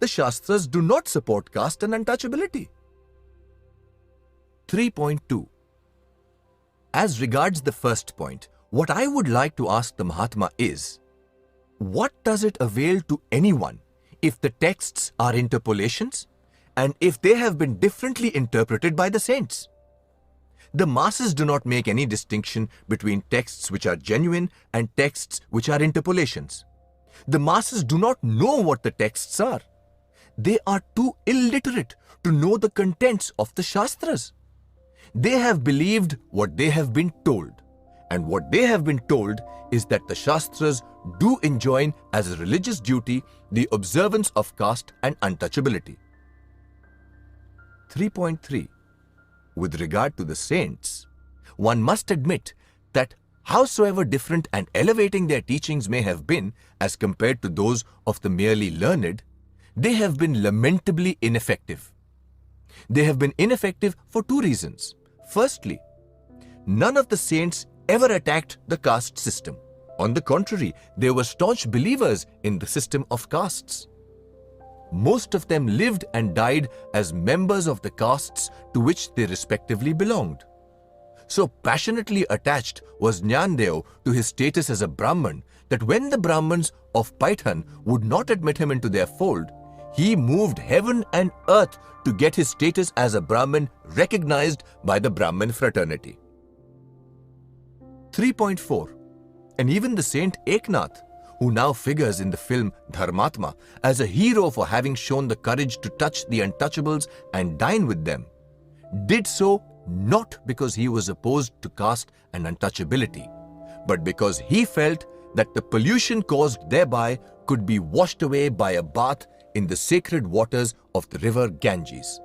the Shastras do not support caste and untouchability. 3.2. As regards the first point, what I would like to ask the Mahatma is, what does it avail to anyone if the texts are interpolations and if they have been differently interpreted by the saints? The masses do not make any distinction between texts which are genuine and texts which are interpolations. The masses do not know what the texts are. They are too illiterate to know the contents of the Shastras. They have believed what they have been told, and what they have been told is that the Shastras do enjoin as a religious duty the observance of caste and untouchability. 3.3. With regard to the saints, one must admit that howsoever different and elevating their teachings may have been as compared to those of the merely learned, they have been lamentably ineffective. They have been ineffective for two reasons. Firstly, none of the saints ever attacked the caste system. On the contrary, they were staunch believers in the system of castes. Most of them lived and died as members of the castes to which they respectively belonged. So passionately attached was Jnandev to his status as a Brahman that when the Brahmins of Paithan would not admit him into their fold, he moved heaven and earth to get his status as a Brahmin recognized by the Brahmin fraternity. 3.4. And even the saint Eknath, who now figures in the film Dharmatma as a hero for having shown the courage to touch the untouchables and dine with them, did so not because he was opposed to caste and untouchability, but because he felt that the pollution caused thereby could be washed away by a bath in the sacred waters of the river Ganges.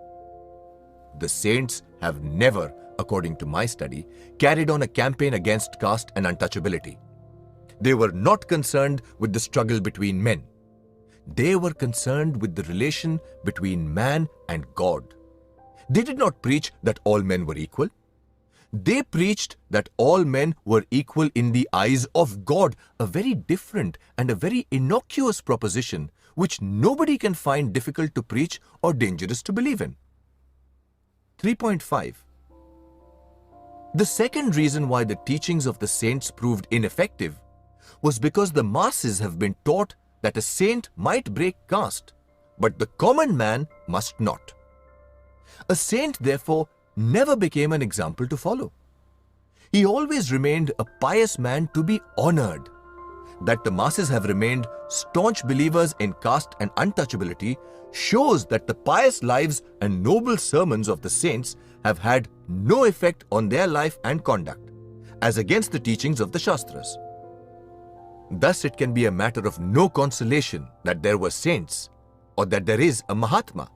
The saints have never, according to my study, carried on a campaign against caste and untouchability. They were not concerned with the struggle between men. They were concerned with the relation between man and God. They did not preach that all men were equal. They preached that all men were equal in the eyes of God, a very different and a very innocuous proposition which nobody can find difficult to preach or dangerous to believe in. 3.5. The second reason why the teachings of the saints proved ineffective was because the masses have been taught that a saint might break caste, but the common man must not. A saint, therefore, never became an example to follow. He always remained a pious man to be honored. That the masses have remained staunch believers in caste and untouchability shows that the pious lives and noble sermons of the saints have had no effect on their life and conduct, as against the teachings of the Shastras. Thus, it can be a matter of no consolation that there were saints, or that there is a Mahatma,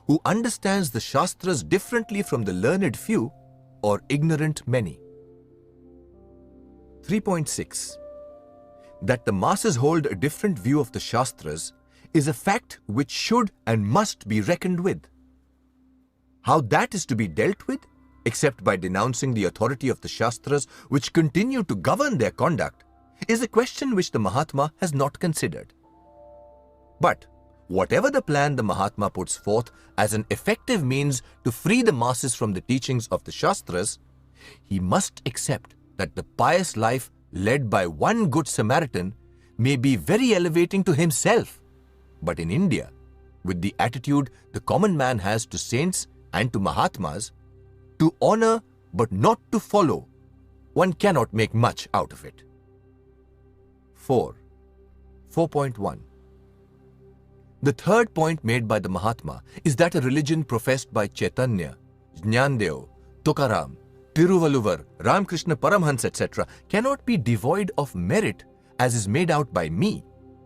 who understands the Shastras differently from the learned few or ignorant many. 3.6. That the masses hold a different view of the Shastras is a fact which should and must be reckoned with. How that is to be dealt with, except by denouncing the authority of the Shastras which continue to govern their conduct, is a question which the Mahatma has not considered. But whatever the plan the Mahatma puts forth as an effective means to free the masses from the teachings of the Shastras, he must accept that the pious life led by one good Samaritan may be very elevating to himself. But in India, with the attitude the common man has to saints and to Mahatmas, to honor but not to follow, one cannot make much out of it. 4.1. The third point made by the Mahatma is that a religion professed by Chaitanya, Jnandev, Tukaram, Tiruvalluvar, Ramakrishna Paramhans, etc. cannot be devoid of merit as is made out by me,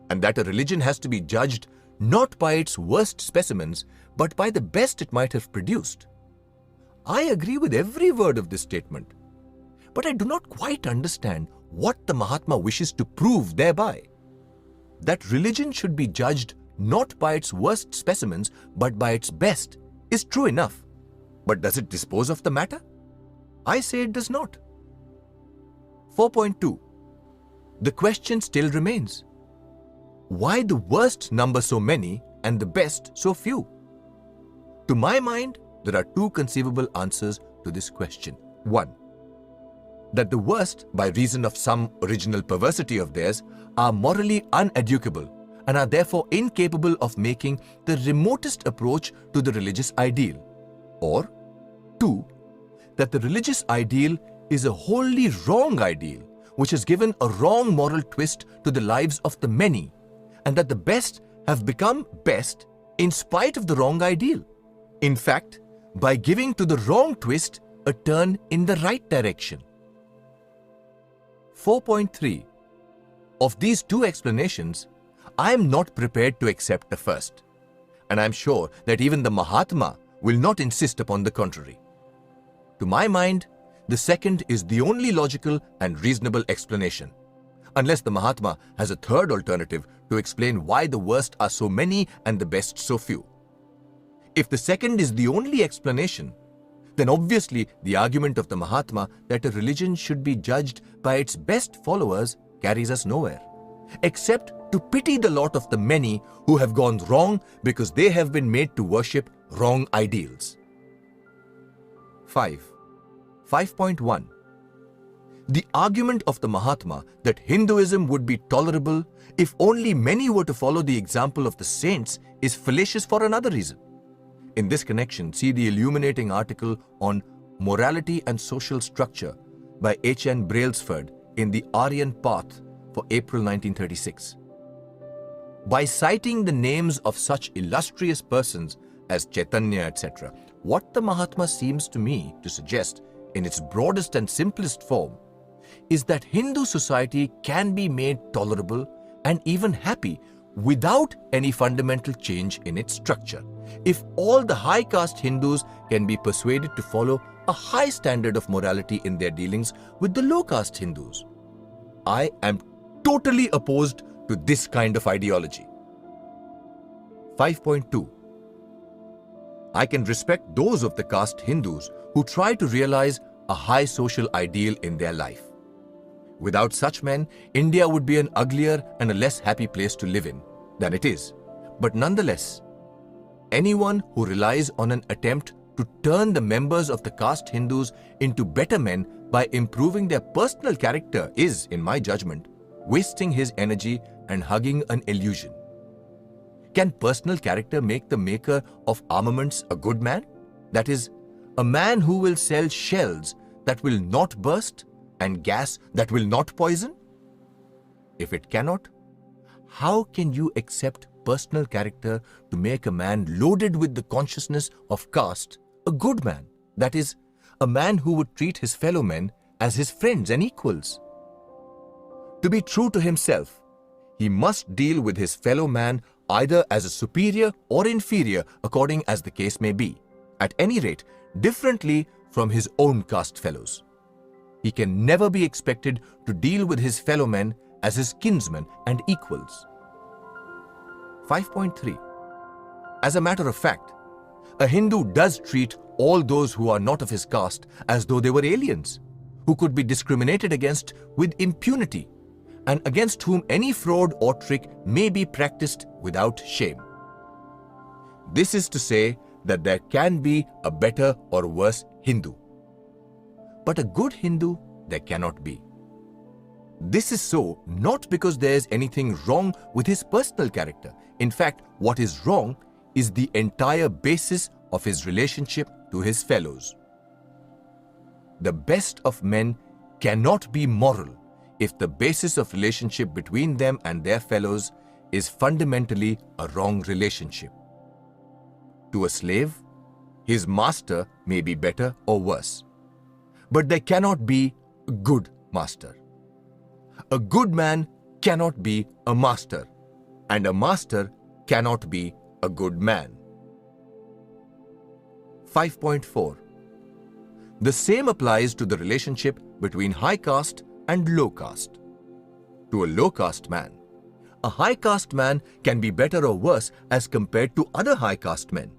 and that a religion has to be judged not by its worst specimens but by the best it might have produced. I agree with every word of this statement, but I do not quite understand what the Mahatma wishes to prove thereby. That religion should be judged not by its worst specimens but by its best is true enough, but does it dispose of the matter? I say it does not. 4.2. The question still remains. Why the worst number so many and the best so few? To my mind, there are two conceivable answers to this question. 1. That the worst, by reason of some original perversity of theirs, are morally uneducable and are therefore incapable of making the remotest approach to the religious ideal. Or 2. That the religious ideal is a wholly wrong ideal, which has given a wrong moral twist to the lives of the many, and that the best have become best in spite of the wrong ideal. In fact, by giving to the wrong twist a turn in the right direction. 4.3. Of these two explanations, I am not prepared to accept the first, and I am sure that even the Mahatma will not insist upon the contrary. To my mind, the second is the only logical and reasonable explanation, unless the Mahatma has a third alternative to explain why the worst are so many and the best so few. If the second is the only explanation, then obviously the argument of the Mahatma that a religion should be judged by its best followers carries us nowhere, except to pity the lot of the many who have gone wrong because they have been made to worship wrong ideals. 5.1. The argument of the Mahatma that Hinduism would be tolerable if only many were to follow the example of the saints is fallacious for another reason. In this connection, see the illuminating article on Morality and Social Structure by H.N. Brailsford in the Aryan Path for April 1936. By citing the names of such illustrious persons as Chaitanya, etc., what the Mahatma seems to me to suggest in its broadest and simplest form is that Hindu society can be made tolerable and even happy without any fundamental change in its structure, if all the high caste Hindus can be persuaded to follow a high standard of morality in their dealings with the low caste Hindus. I am totally opposed to this kind of ideology. 5.2. I can respect those of the caste Hindus who try to realize a high social ideal in their life. Without such men, India would be an uglier and a less happy place to live in than it is. But nonetheless, anyone who relies on an attempt to turn the members of the caste Hindus into better men by improving their personal character is, in my judgment, wasting his energy and hugging an illusion. Can personal character make the maker of armaments a good man? That is, a man who will sell shells that will not burst and gas that will not poison? If it cannot, how can you accept personal character to make a man loaded with the consciousness of caste a good man? That is, a man who would treat his fellow men as his friends and equals. To be true to himself, he must deal with his fellow man either as a superior or inferior according as the case may be, at any rate differently from his own caste fellows. He can never be expected to deal with his fellow men as his kinsmen and equals. 5.3. As a matter of fact, a Hindu does treat all those who are not of his caste as though they were aliens, who could be discriminated against with impunity, and against whom any fraud or trick may be practiced without shame. This is to say that there can be a better or worse Hindu. But a good Hindu there cannot be. This is so not because there is anything wrong with his personal character. In fact, what is wrong is the entire basis of his relationship to his fellows. The best of men cannot be moral if the basis of relationship between them and their fellows is fundamentally a wrong relationship. To a slave, his master may be better or worse, but there cannot be a good master. A good man cannot be a master, and a master cannot be a good man. 5.4. The same applies to the relationship between high caste and low caste. To a low caste man, a high caste man can be better or worse as compared to other high caste men.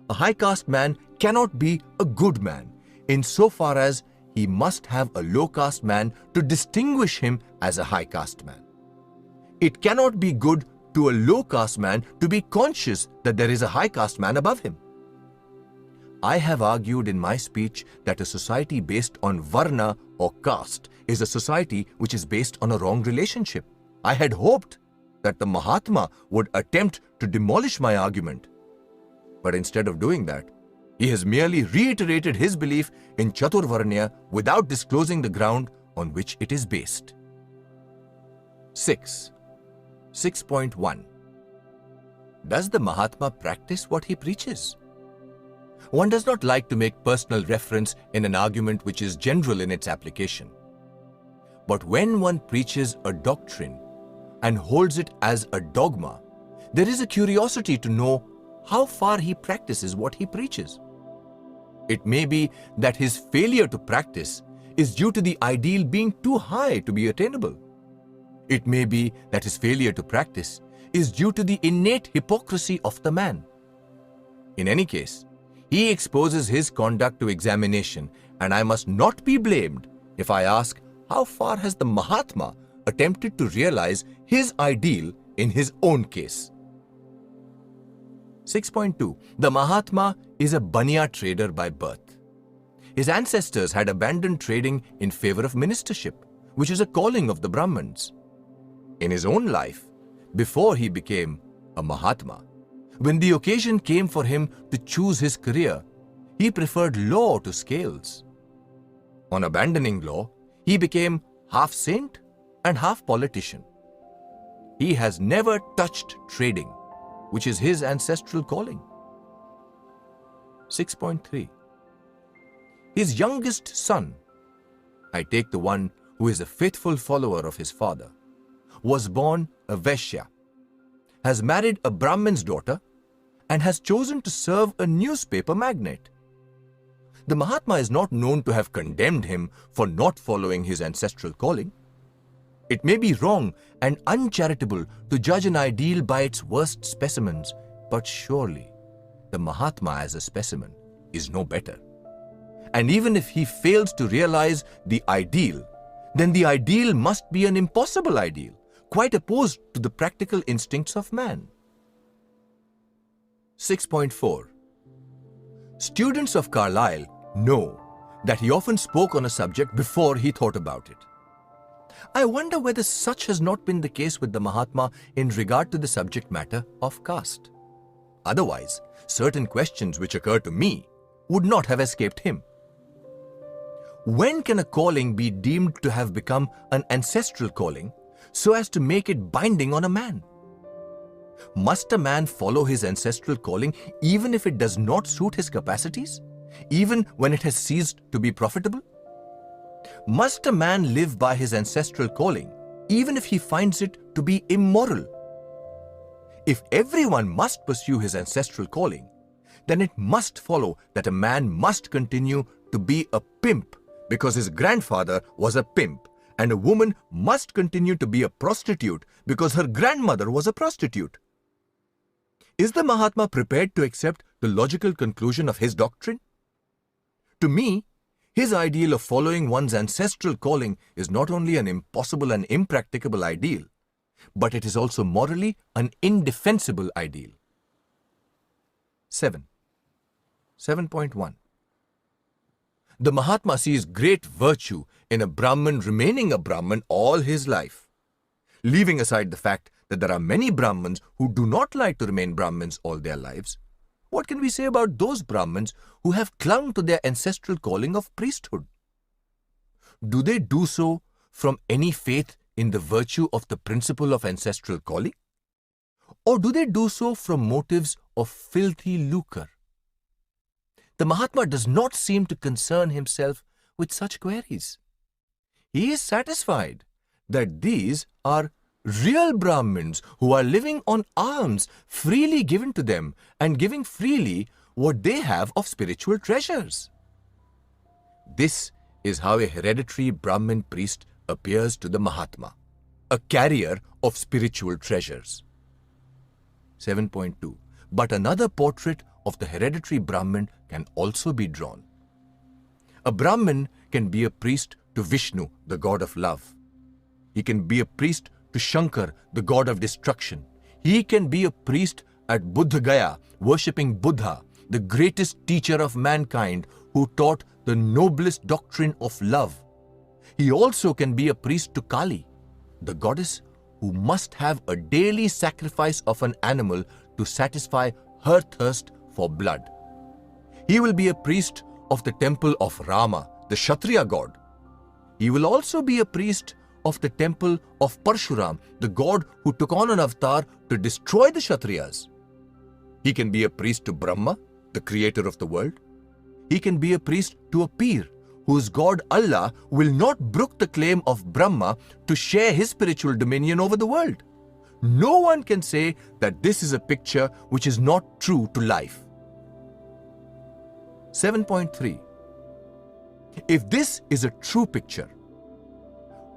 A high caste man cannot be a good man insofar as he must have a low caste man to distinguish him as a high caste man. It cannot be good to a low caste man to be conscious that there is a high caste man above him. I have argued in my speech that a society based on varna or caste is a society which is based on a wrong relationship. I had hoped that the Mahatma would attempt to demolish my argument. But instead of doing that, he has merely reiterated his belief in Chaturvarnya without disclosing the ground on which it is based. 6.1. Does the Mahatma practice what he preaches? One does not like to make personal reference in an argument which is general in its application. But when one preaches a doctrine and holds it as a dogma, there is a curiosity to know how far he practices what he preaches. It may be that his failure to practice is due to the ideal being too high to be attainable. It may be that his failure to practice is due to the innate hypocrisy of the man. In any case, he exposes his conduct to examination, and I must not be blamed if I ask how far has the Mahatma attempted to realize his ideal in his own case. 6.2. The Mahatma is a bania trader by birth. His ancestors had abandoned trading in favor of ministership, which is a calling of the Brahmins. In his own life, before he became a Mahatma, when the occasion came for him to choose his career, he preferred law to scales. On abandoning law, he became half saint and half politician. He has never touched trading, which is his ancestral calling. 6.3. His youngest son, I take the one who is a faithful follower of his father, was born a Vaishya, has married a Brahmin's daughter, and has chosen to serve a newspaper magnate. The Mahatma is not known to have condemned him for not following his ancestral calling. It may be wrong and uncharitable to judge an ideal by its worst specimens, but surely the Mahatma as a specimen is no better. And even if he fails to realize the ideal, then the ideal must be an impossible ideal, quite opposed to the practical instincts of man. 6.4. Students of Carlyle know that he often spoke on a subject before he thought about it. I wonder whether such has not been the case with the Mahatma in regard to the subject matter of caste. Otherwise, certain questions which occur to me would not have escaped him. When can a calling be deemed to have become an ancestral calling so as to make it binding on a man? Must a man follow his ancestral calling even if it does not suit his capacities, even when it has ceased to be profitable? Must a man live by his ancestral calling even if he finds it to be immoral? If everyone must pursue his ancestral calling, then it must follow that a man must continue to be a pimp because his grandfather was a pimp, and a woman must continue to be a prostitute because her grandmother was a prostitute. Is the Mahatma prepared to accept the logical conclusion of his doctrine? To me, his ideal of following one's ancestral calling is not only an impossible and impracticable ideal, but it is also morally an indefensible ideal. 7.1. The Mahatma sees great virtue in a Brahmin remaining a Brahmin all his life. Leaving aside the fact that there are many Brahmins who do not like to remain Brahmins all their lives, what can we say about those Brahmins who have clung to their ancestral calling of priesthood? Do they do so from any faith in the virtue of the principle of ancestral calling? Or do they do so from motives of filthy lucre? The Mahatma does not seem to concern himself with such queries. He is satisfied that these are real Brahmins who are living on alms freely given to them and giving freely what they have of spiritual treasures. This is how a hereditary Brahmin priest appears to the Mahatma, a carrier of spiritual treasures. 7.2. But another portrait of the hereditary Brahmin can also be drawn. A Brahmin can be a priest to Vishnu, the god of love. He can be a priest to Shankar, the god of destruction. He can be a priest at Buddha Gaya, worshipping Buddha, the greatest teacher of mankind who taught the noblest doctrine of love. He also can be a priest to Kali, the goddess who must have a daily sacrifice of an animal to satisfy her thirst for blood. He will be a priest of the temple of Rama, the Kshatriya god. He will also be a priest of the temple of Parshuram, the god who took on an avatar to destroy the Kshatriyas. He can be a priest to Brahma, the creator of the world. He can be a priest to a Pir, whose god Allah will not brook the claim of Brahma to share his spiritual dominion over the world. No one can say that this is a picture which is not true to life. 7.3. If this is a true picture,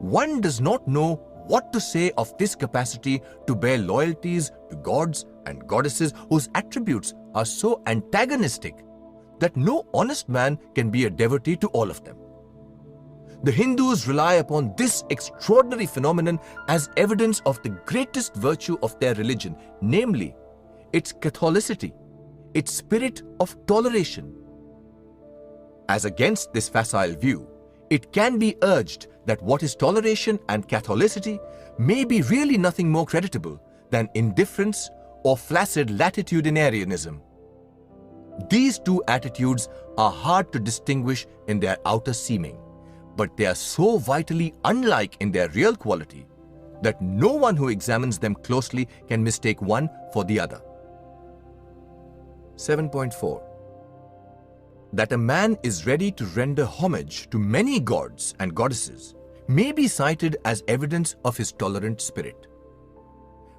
one does not know what to say of this capacity to bear loyalties to gods and goddesses whose attributes are so antagonistic that no honest man can be a devotee to all of them. The Hindus rely upon this extraordinary phenomenon as evidence of the greatest virtue of their religion, namely, its Catholicity, its spirit of toleration. As against this facile view, it can be urged that what is toleration and Catholicity may be really nothing more creditable than indifference or flaccid latitudinarianism. These two attitudes are hard to distinguish in their outer seeming, but they are so vitally unlike in their real quality that no one who examines them closely can mistake one for the other. 7.4. That a man is ready to render homage to many gods and goddesses may be cited as evidence of his tolerant spirit.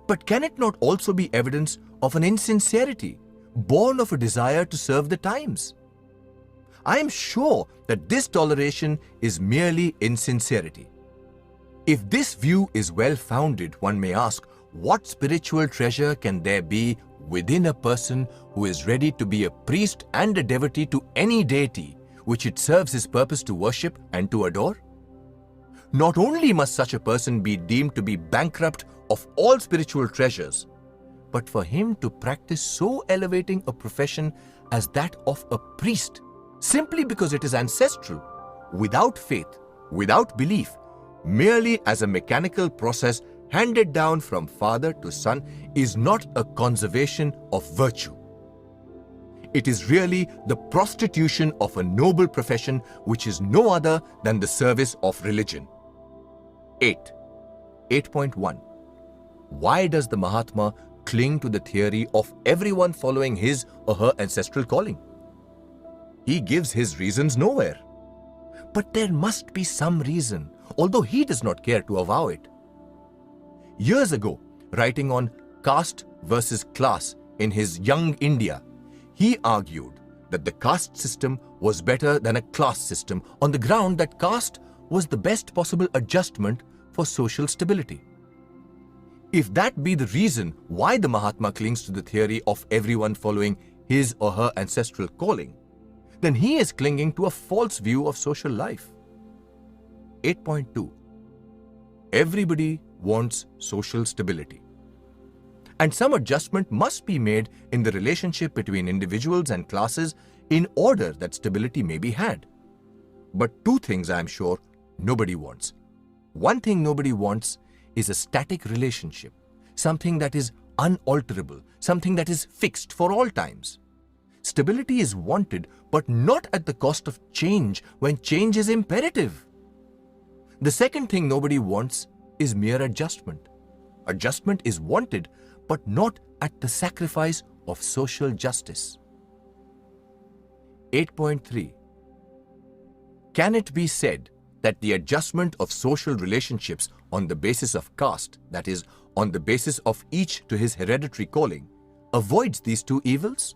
But can it not also be evidence of an insincerity born of a desire to serve the times? I am sure that this toleration is merely insincerity. If this view is well-founded, one may ask, what spiritual treasure can there be within a person who is ready to be a priest and a devotee to any deity which it serves his purpose to worship and to adore? Not only must such a person be deemed to be bankrupt of all spiritual treasures, but for him to practice so elevating a profession as that of a priest, simply because it is ancestral, without faith, without belief, merely as a mechanical process handed down from father to son, is not a conservation of virtue. It is really the prostitution of a noble profession which is no other than the service of religion. 8.1. Why does the Mahatma cling to the theory of everyone following his or her ancestral calling? He gives his reasons nowhere. But there must be some reason, although he does not care to avow it. Years ago, writing on caste versus class in his Young India, he argued that the caste system was better than a class system on the ground that caste was the best possible adjustment for social stability. If that be the reason why the Mahatma clings to the theory of everyone following his or her ancestral calling, then he is clinging to a false view of social life. 8.2. Everybody wants social stability. And some adjustment must be made in the relationship between individuals and classes in order that stability may be had. But two things I am sure nobody wants. One thing nobody wants is a static relationship, something that is unalterable, something that is fixed for all times. Stability is wanted, but not at the cost of change when change is imperative. The second thing nobody wants is mere adjustment. Adjustment is wanted, but not at the sacrifice of social justice. 8.3. Can it be said that the adjustment of social relationships on the basis of caste, that is, on the basis of each to his hereditary calling, avoids these two evils?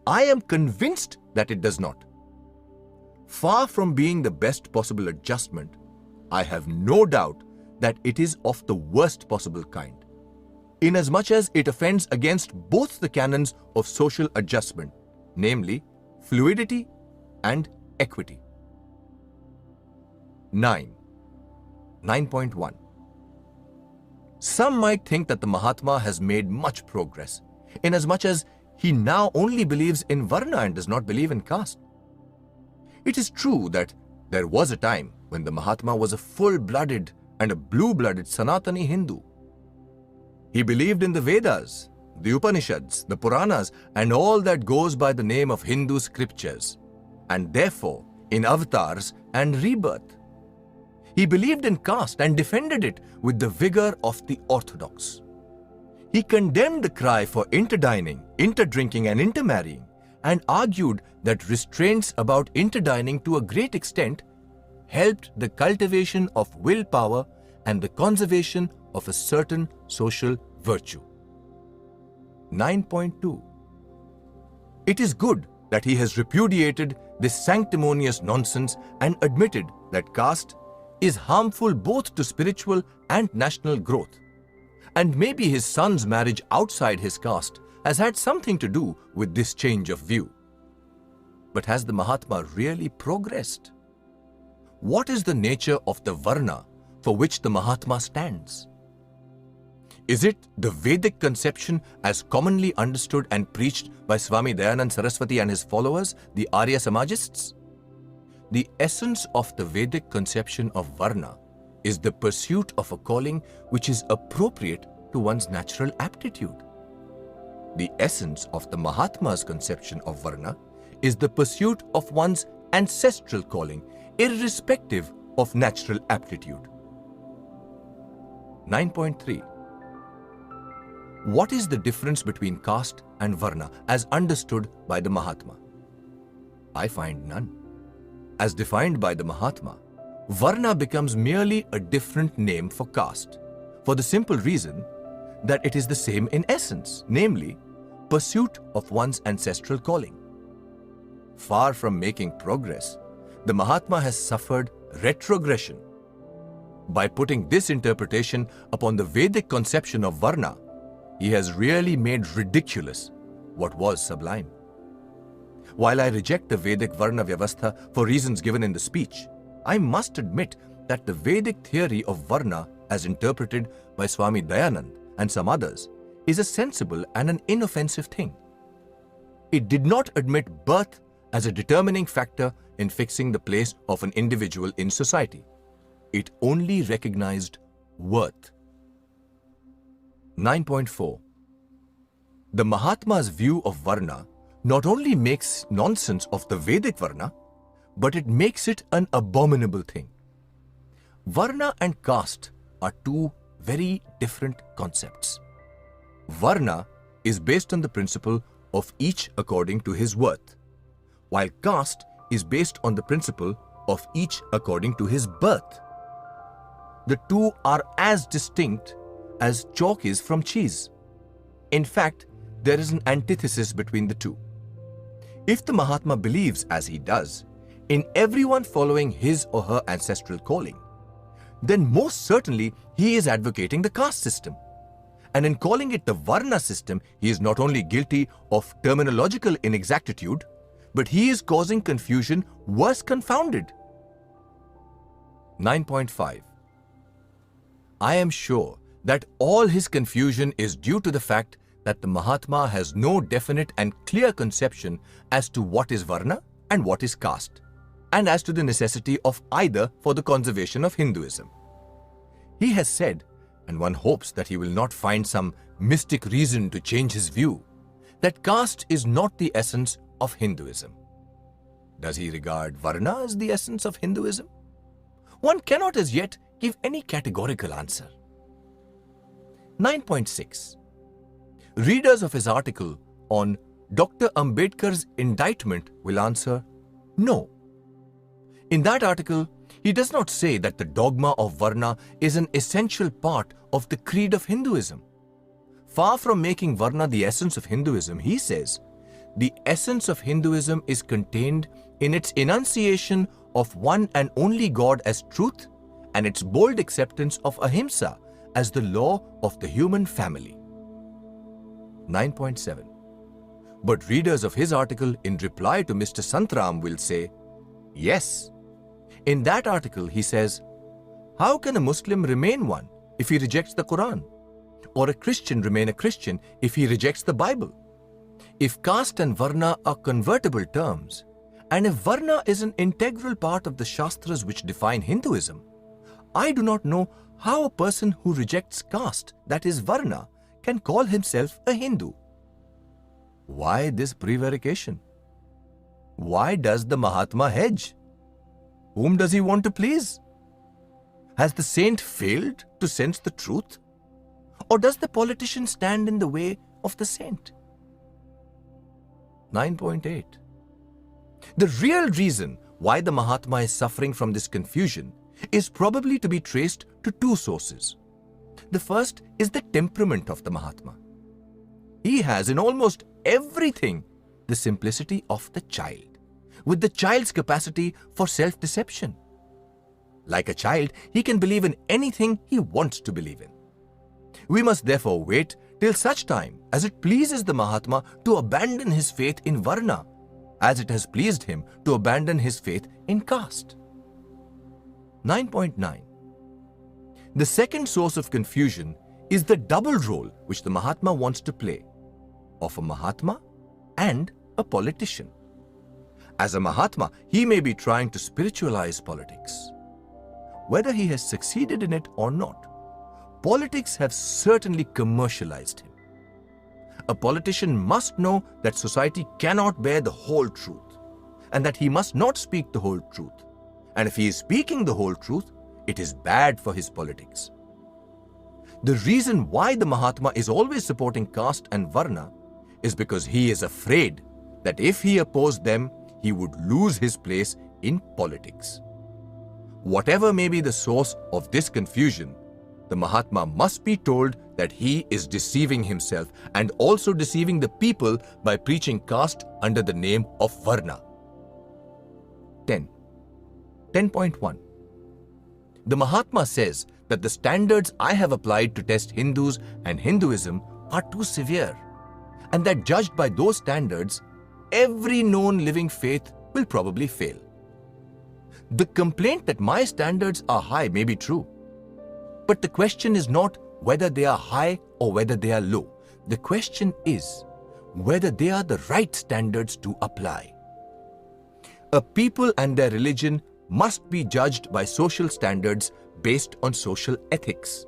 I am convinced that it does not. Far from being the best possible adjustment, I have no doubt that it is of the worst possible kind, inasmuch as it offends against both the canons of social adjustment, namely fluidity and equity. 9.1. Some might think that the Mahatma has made much progress, inasmuch as he now only believes in Varna and does not believe in caste. It is true that there was a time when the Mahatma was a full-blooded and a blue-blooded Sanatani Hindu. He believed in the Vedas, the Upanishads, the Puranas, and all that goes by the name of Hindu scriptures, and therefore in avatars and rebirth. He believed in caste and defended it with the vigor of the orthodox. He condemned the cry for interdining, interdrinking, and intermarrying, and argued that restraints about interdining to a great extent helped the cultivation of willpower and the conservation of a certain social virtue. 9.2. It is good that he has repudiated this sanctimonious nonsense and admitted that caste is harmful both to spiritual and national growth. And maybe his son's marriage outside his caste has had something to do with this change of view. But has the Mahatma really progressed? What is the nature of the Varna for which the Mahatma stands? Is it the Vedic conception as commonly understood and preached by Swami Dayanand Saraswati and his followers, the Arya Samajists? The essence of the Vedic conception of Varna is the pursuit of a calling which is appropriate to one's natural aptitude. The essence of the Mahatma's conception of Varna is the pursuit of one's ancestral calling, irrespective of natural aptitude. 9.3. What is the difference between caste and Varna as understood by the Mahatma? I find none. As defined by the Mahatma, Varna becomes merely a different name for caste, for the simple reason that it is the same in essence, namely, pursuit of one's ancestral calling. Far from making progress, the Mahatma has suffered retrogression. By putting this interpretation upon the Vedic conception of Varna, he has really made ridiculous what was sublime. While I reject the Vedic Varna Vyavastha for reasons given in the speech, I must admit that the Vedic theory of Varna as interpreted by Swami Dayanand and some others is a sensible and an inoffensive thing. It did not admit birth as a determining factor in fixing the place of an individual in society. It only recognized worth. 9.4. The Mahatma's view of Varna not only makes nonsense of the Vedic Varna, but it makes it an abominable thing. Varna and caste are two very different concepts. Varna is based on the principle of each according to his worth, while caste is based on the principle of each according to his birth. The two are as distinct as chalk is from cheese. In fact, there is an antithesis between the two. If the Mahatma believes, as he does, in everyone following his or her ancestral calling, then most certainly he is advocating the caste system, And in calling it the Varna system, he is not only guilty of terminological inexactitude, but he is causing confusion worse confounded. 9.5. I am sure that all his confusion is due to the fact that the Mahatma has no definite and clear conception as to what is Varna and what is caste, and as to the necessity of either for the conservation of Hinduism. He has said, and one hopes that he will not find some mystic reason to change his view, that caste is not the essence of Hinduism. Does he regard Varna as the essence of Hinduism? One cannot as yet give any categorical answer. 9.6. Readers of his article on Dr. Ambedkar's indictment will answer, no. In that article, he does not say that the dogma of Varna is an essential part of the creed of Hinduism. Far from making Varna the essence of Hinduism, he says, the essence of Hinduism is contained in its enunciation of one and only God as truth and its bold acceptance of ahimsa as the law of the human family. 9.7. But readers of his article in reply to Mr. Santram will say, yes. In that article, he says, how can a Muslim remain one if he rejects the Quran? Or a Christian remain a Christian if he rejects the Bible? If caste and Varna are convertible terms, and if Varna is an integral part of the Shastras which define Hinduism, I do not know how a person who rejects caste, that is Varna, can call himself a Hindu. Why this prevarication? Why does the Mahatma hedge? Whom does he want to please? Has the saint failed to sense the truth? Or does the politician stand in the way of the saint? 9.8. The real reason why the Mahatma is suffering from this confusion is probably to be traced to two sources. The first is the temperament of the Mahatma. He has in almost everything the simplicity of the child, with the child's capacity for self-deception. Like a child, he can believe in anything he wants to believe in. We must therefore wait till such time as it pleases the Mahatma to abandon his faith in Varna, as it has pleased him to abandon his faith in caste. 9.9. The second source of confusion is the double role which the Mahatma wants to play, of a Mahatma and a politician. As a Mahatma, he may be trying to spiritualize politics. Whether he has succeeded in it or not, politics have certainly commercialized him. A politician must know that society cannot bear the whole truth, and that he must not speak the whole truth. And if he is speaking the whole truth, it is bad for his politics. The reason why the Mahatma is always supporting caste and Varna is because he is afraid that if he opposed them, he would lose his place in politics. Whatever may be the source of this confusion, the Mahatma must be told that he is deceiving himself and also deceiving the people by preaching caste under the name of Varna. 10.1. The Mahatma says that the standards I have applied to test Hindus and Hinduism are too severe, and that judged by those standards, every known living faith will probably fail. The complaint that my standards are high may be true, but the question is not whether they are high or whether they are low. The question is whether they are the right standards to apply. A people and their religion must be judged by social standards based on social ethics.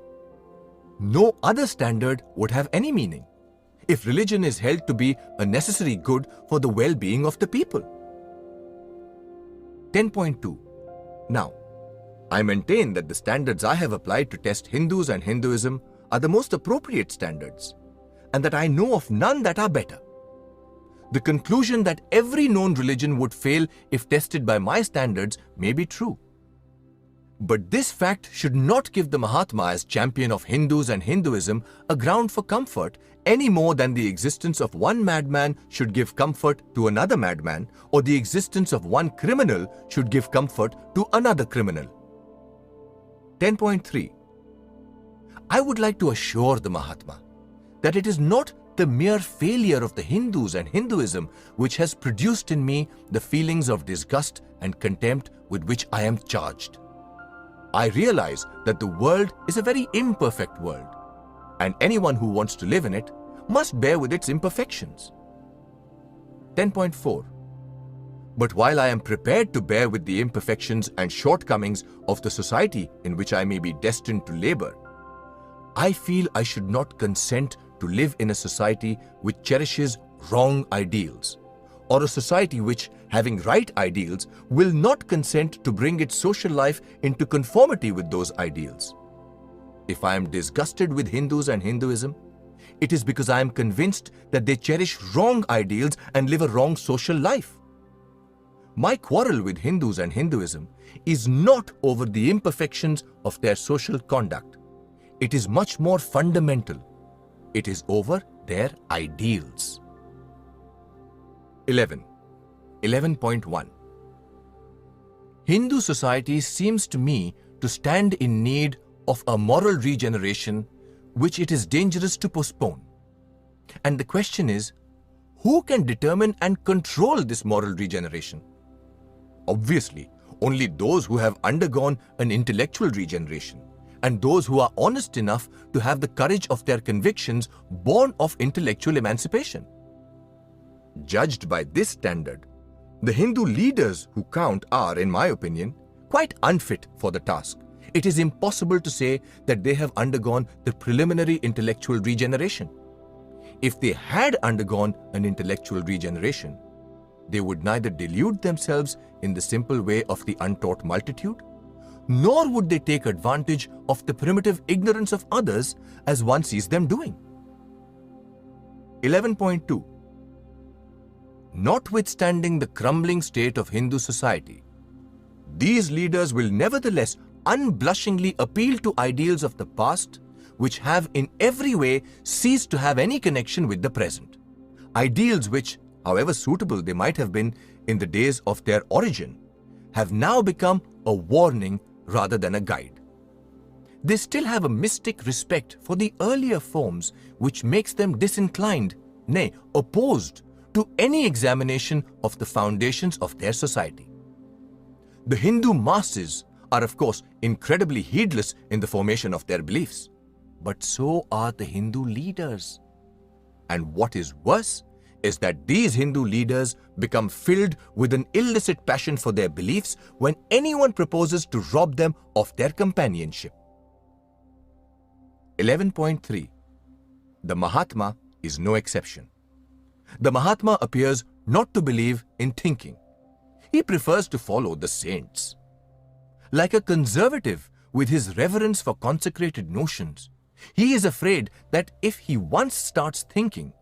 No other standard would have any meaning if religion is held to be a necessary good for the well-being of the people. 10.2. Now, I maintain that the standards I have applied to test Hindus and Hinduism are the most appropriate standards, and that I know of none that are better. The conclusion that every known religion would fail if tested by my standards may be true. But this fact should not give the Mahatma as champion of Hindus and Hinduism a ground for comfort any more than the existence of one madman should give comfort to another madman, or the existence of one criminal should give comfort to another criminal. 10.3. I would like to assure the Mahatma that it is not the mere failure of the Hindus and Hinduism which has produced in me the feelings of disgust and contempt with which I am charged. I realize that the world is a very imperfect world, and anyone who wants to live in it must bear with its imperfections. 10.4. But while I am prepared to bear with the imperfections and shortcomings of the society in which I may be destined to labor, I feel I should not consent to live in a society which cherishes wrong ideals, or a society which, having right ideals, will not consent to bring its social life into conformity with those ideals. If I am disgusted with Hindus and Hinduism, it is because I am convinced that they cherish wrong ideals and live a wrong social life. My quarrel with Hindus and Hinduism is not over the imperfections of their social conduct. It is much more fundamental. It is over their ideals. 11.1. Hindu society seems to me to stand in need of a moral regeneration which it is dangerous to postpone. And the question is, who can determine and control this moral regeneration? Obviously, only those who have undergone an intellectual regeneration, and those who are honest enough to have the courage of their convictions born of intellectual emancipation. Judged by this standard, the Hindu leaders who count are, in my opinion, quite unfit for the task. It is impossible to say that they have undergone the preliminary intellectual regeneration. If they had undergone an intellectual regeneration, they would neither delude themselves in the simple way of the untaught multitude, nor would they take advantage of the primitive ignorance of others as one sees them doing. 11.2. Notwithstanding the crumbling state of Hindu society, these leaders will nevertheless unblushingly appeal to ideals of the past which have in every way ceased to have any connection with the present. Ideals which, however suitable they might have been in the days of their origin, have now become a warning rather than a guide. They still have a mystic respect for the earlier forms which makes them disinclined, nay, opposed to any examination of the foundations of their society. The Hindu masses are of course incredibly heedless in the formation of their beliefs, but so are the Hindu leaders. And what is worse is that these Hindu leaders become filled with an illicit passion for their beliefs when anyone proposes to rob them of their companionship. 11.3. The Mahatma is no exception. The Mahatma appears not to believe in thinking. He prefers to follow the saints. Like a conservative with his reverence for consecrated notions, he is afraid that if he once starts thinking,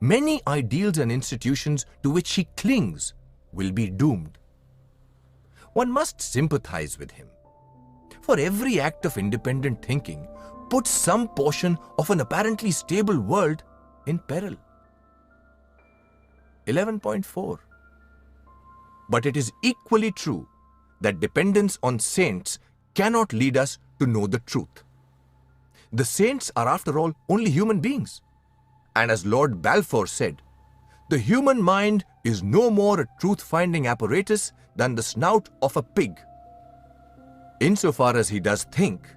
many ideals and institutions to which he clings will be doomed. One must sympathize with him, for every act of independent thinking puts some portion of an apparently stable world in peril. 11.4. But it is equally true that dependence on saints cannot lead us to know the truth. The saints are, after all, only human beings. And as Lord Balfour said, the human mind is no more a truth-finding apparatus than the snout of a pig. Insofar as he does think,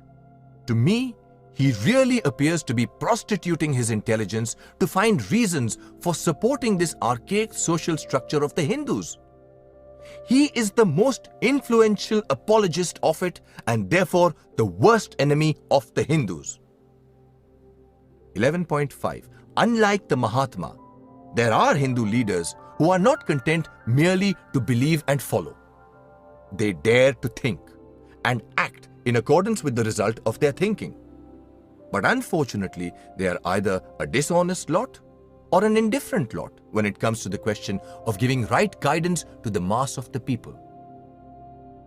to me, he really appears to be prostituting his intelligence to find reasons for supporting this archaic social structure of the Hindus. He is the most influential apologist of it and therefore the worst enemy of the Hindus. 11.5. Unlike the Mahatma, there are Hindu leaders who are not content merely to believe and follow. They dare to think and act in accordance with the result of their thinking. But unfortunately, they are either a dishonest lot or an indifferent lot when it comes to the question of giving right guidance to the mass of the people.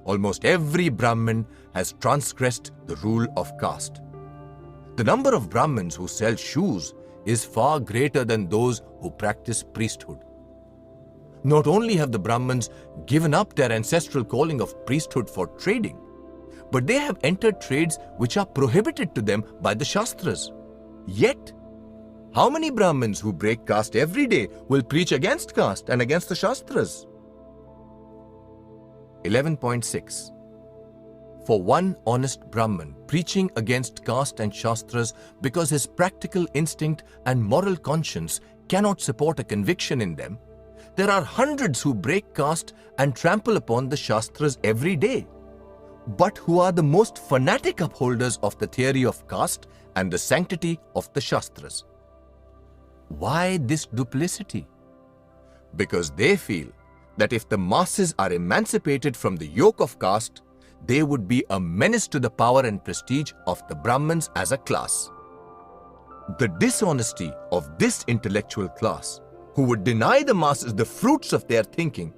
Almost every Brahmin has transgressed the rule of caste. The number of Brahmins who sell shoes is far greater than those who practice priesthood. Not only have the Brahmins given up their ancestral calling of priesthood for trading, but they have entered trades which are prohibited to them by the Shastras. Yet, How many Brahmins who break caste every day will preach against caste and against the Shastras? 11.6. For one honest Brahmin preaching against caste and Shastras because his practical instinct and moral conscience cannot support a conviction in them, there are hundreds who break caste and trample upon the Shastras every day, but who are the most fanatic upholders of the theory of caste and the sanctity of the Shastras. Why this duplicity? Because they feel that if the masses are emancipated from the yoke of caste, they would be a menace to the power and prestige of the Brahmins as a class. The dishonesty of this intellectual class, who would deny the masses the fruits of their thinking,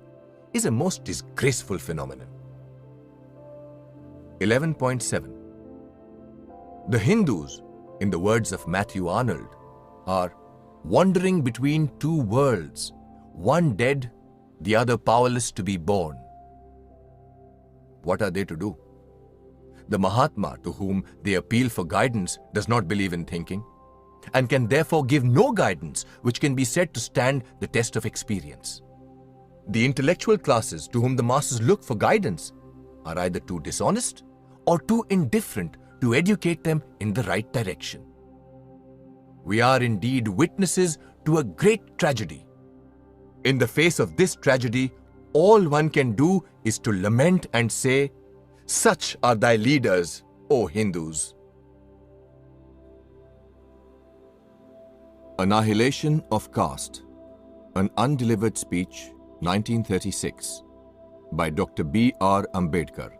is a most disgraceful phenomenon. 11.7. The Hindus, in the words of Matthew Arnold, are wandering between two worlds, one dead, the other powerless to be born. What are they to do? The Mahatma to whom they appeal for guidance does not believe in thinking, and can therefore give no guidance which can be said to stand the test of experience. The intellectual classes to whom the masses look for guidance are either too dishonest or too indifferent to educate them in the right direction. We are indeed witnesses to a great tragedy. In the face of this tragedy, all one can do is to lament and say, "Such are thy leaders, O Hindus." Annihilation of Caste, an undelivered speech, 1936, by Dr. B.R. Ambedkar.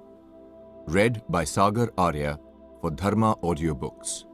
Read by Sagar Arya for Dharma Audiobooks.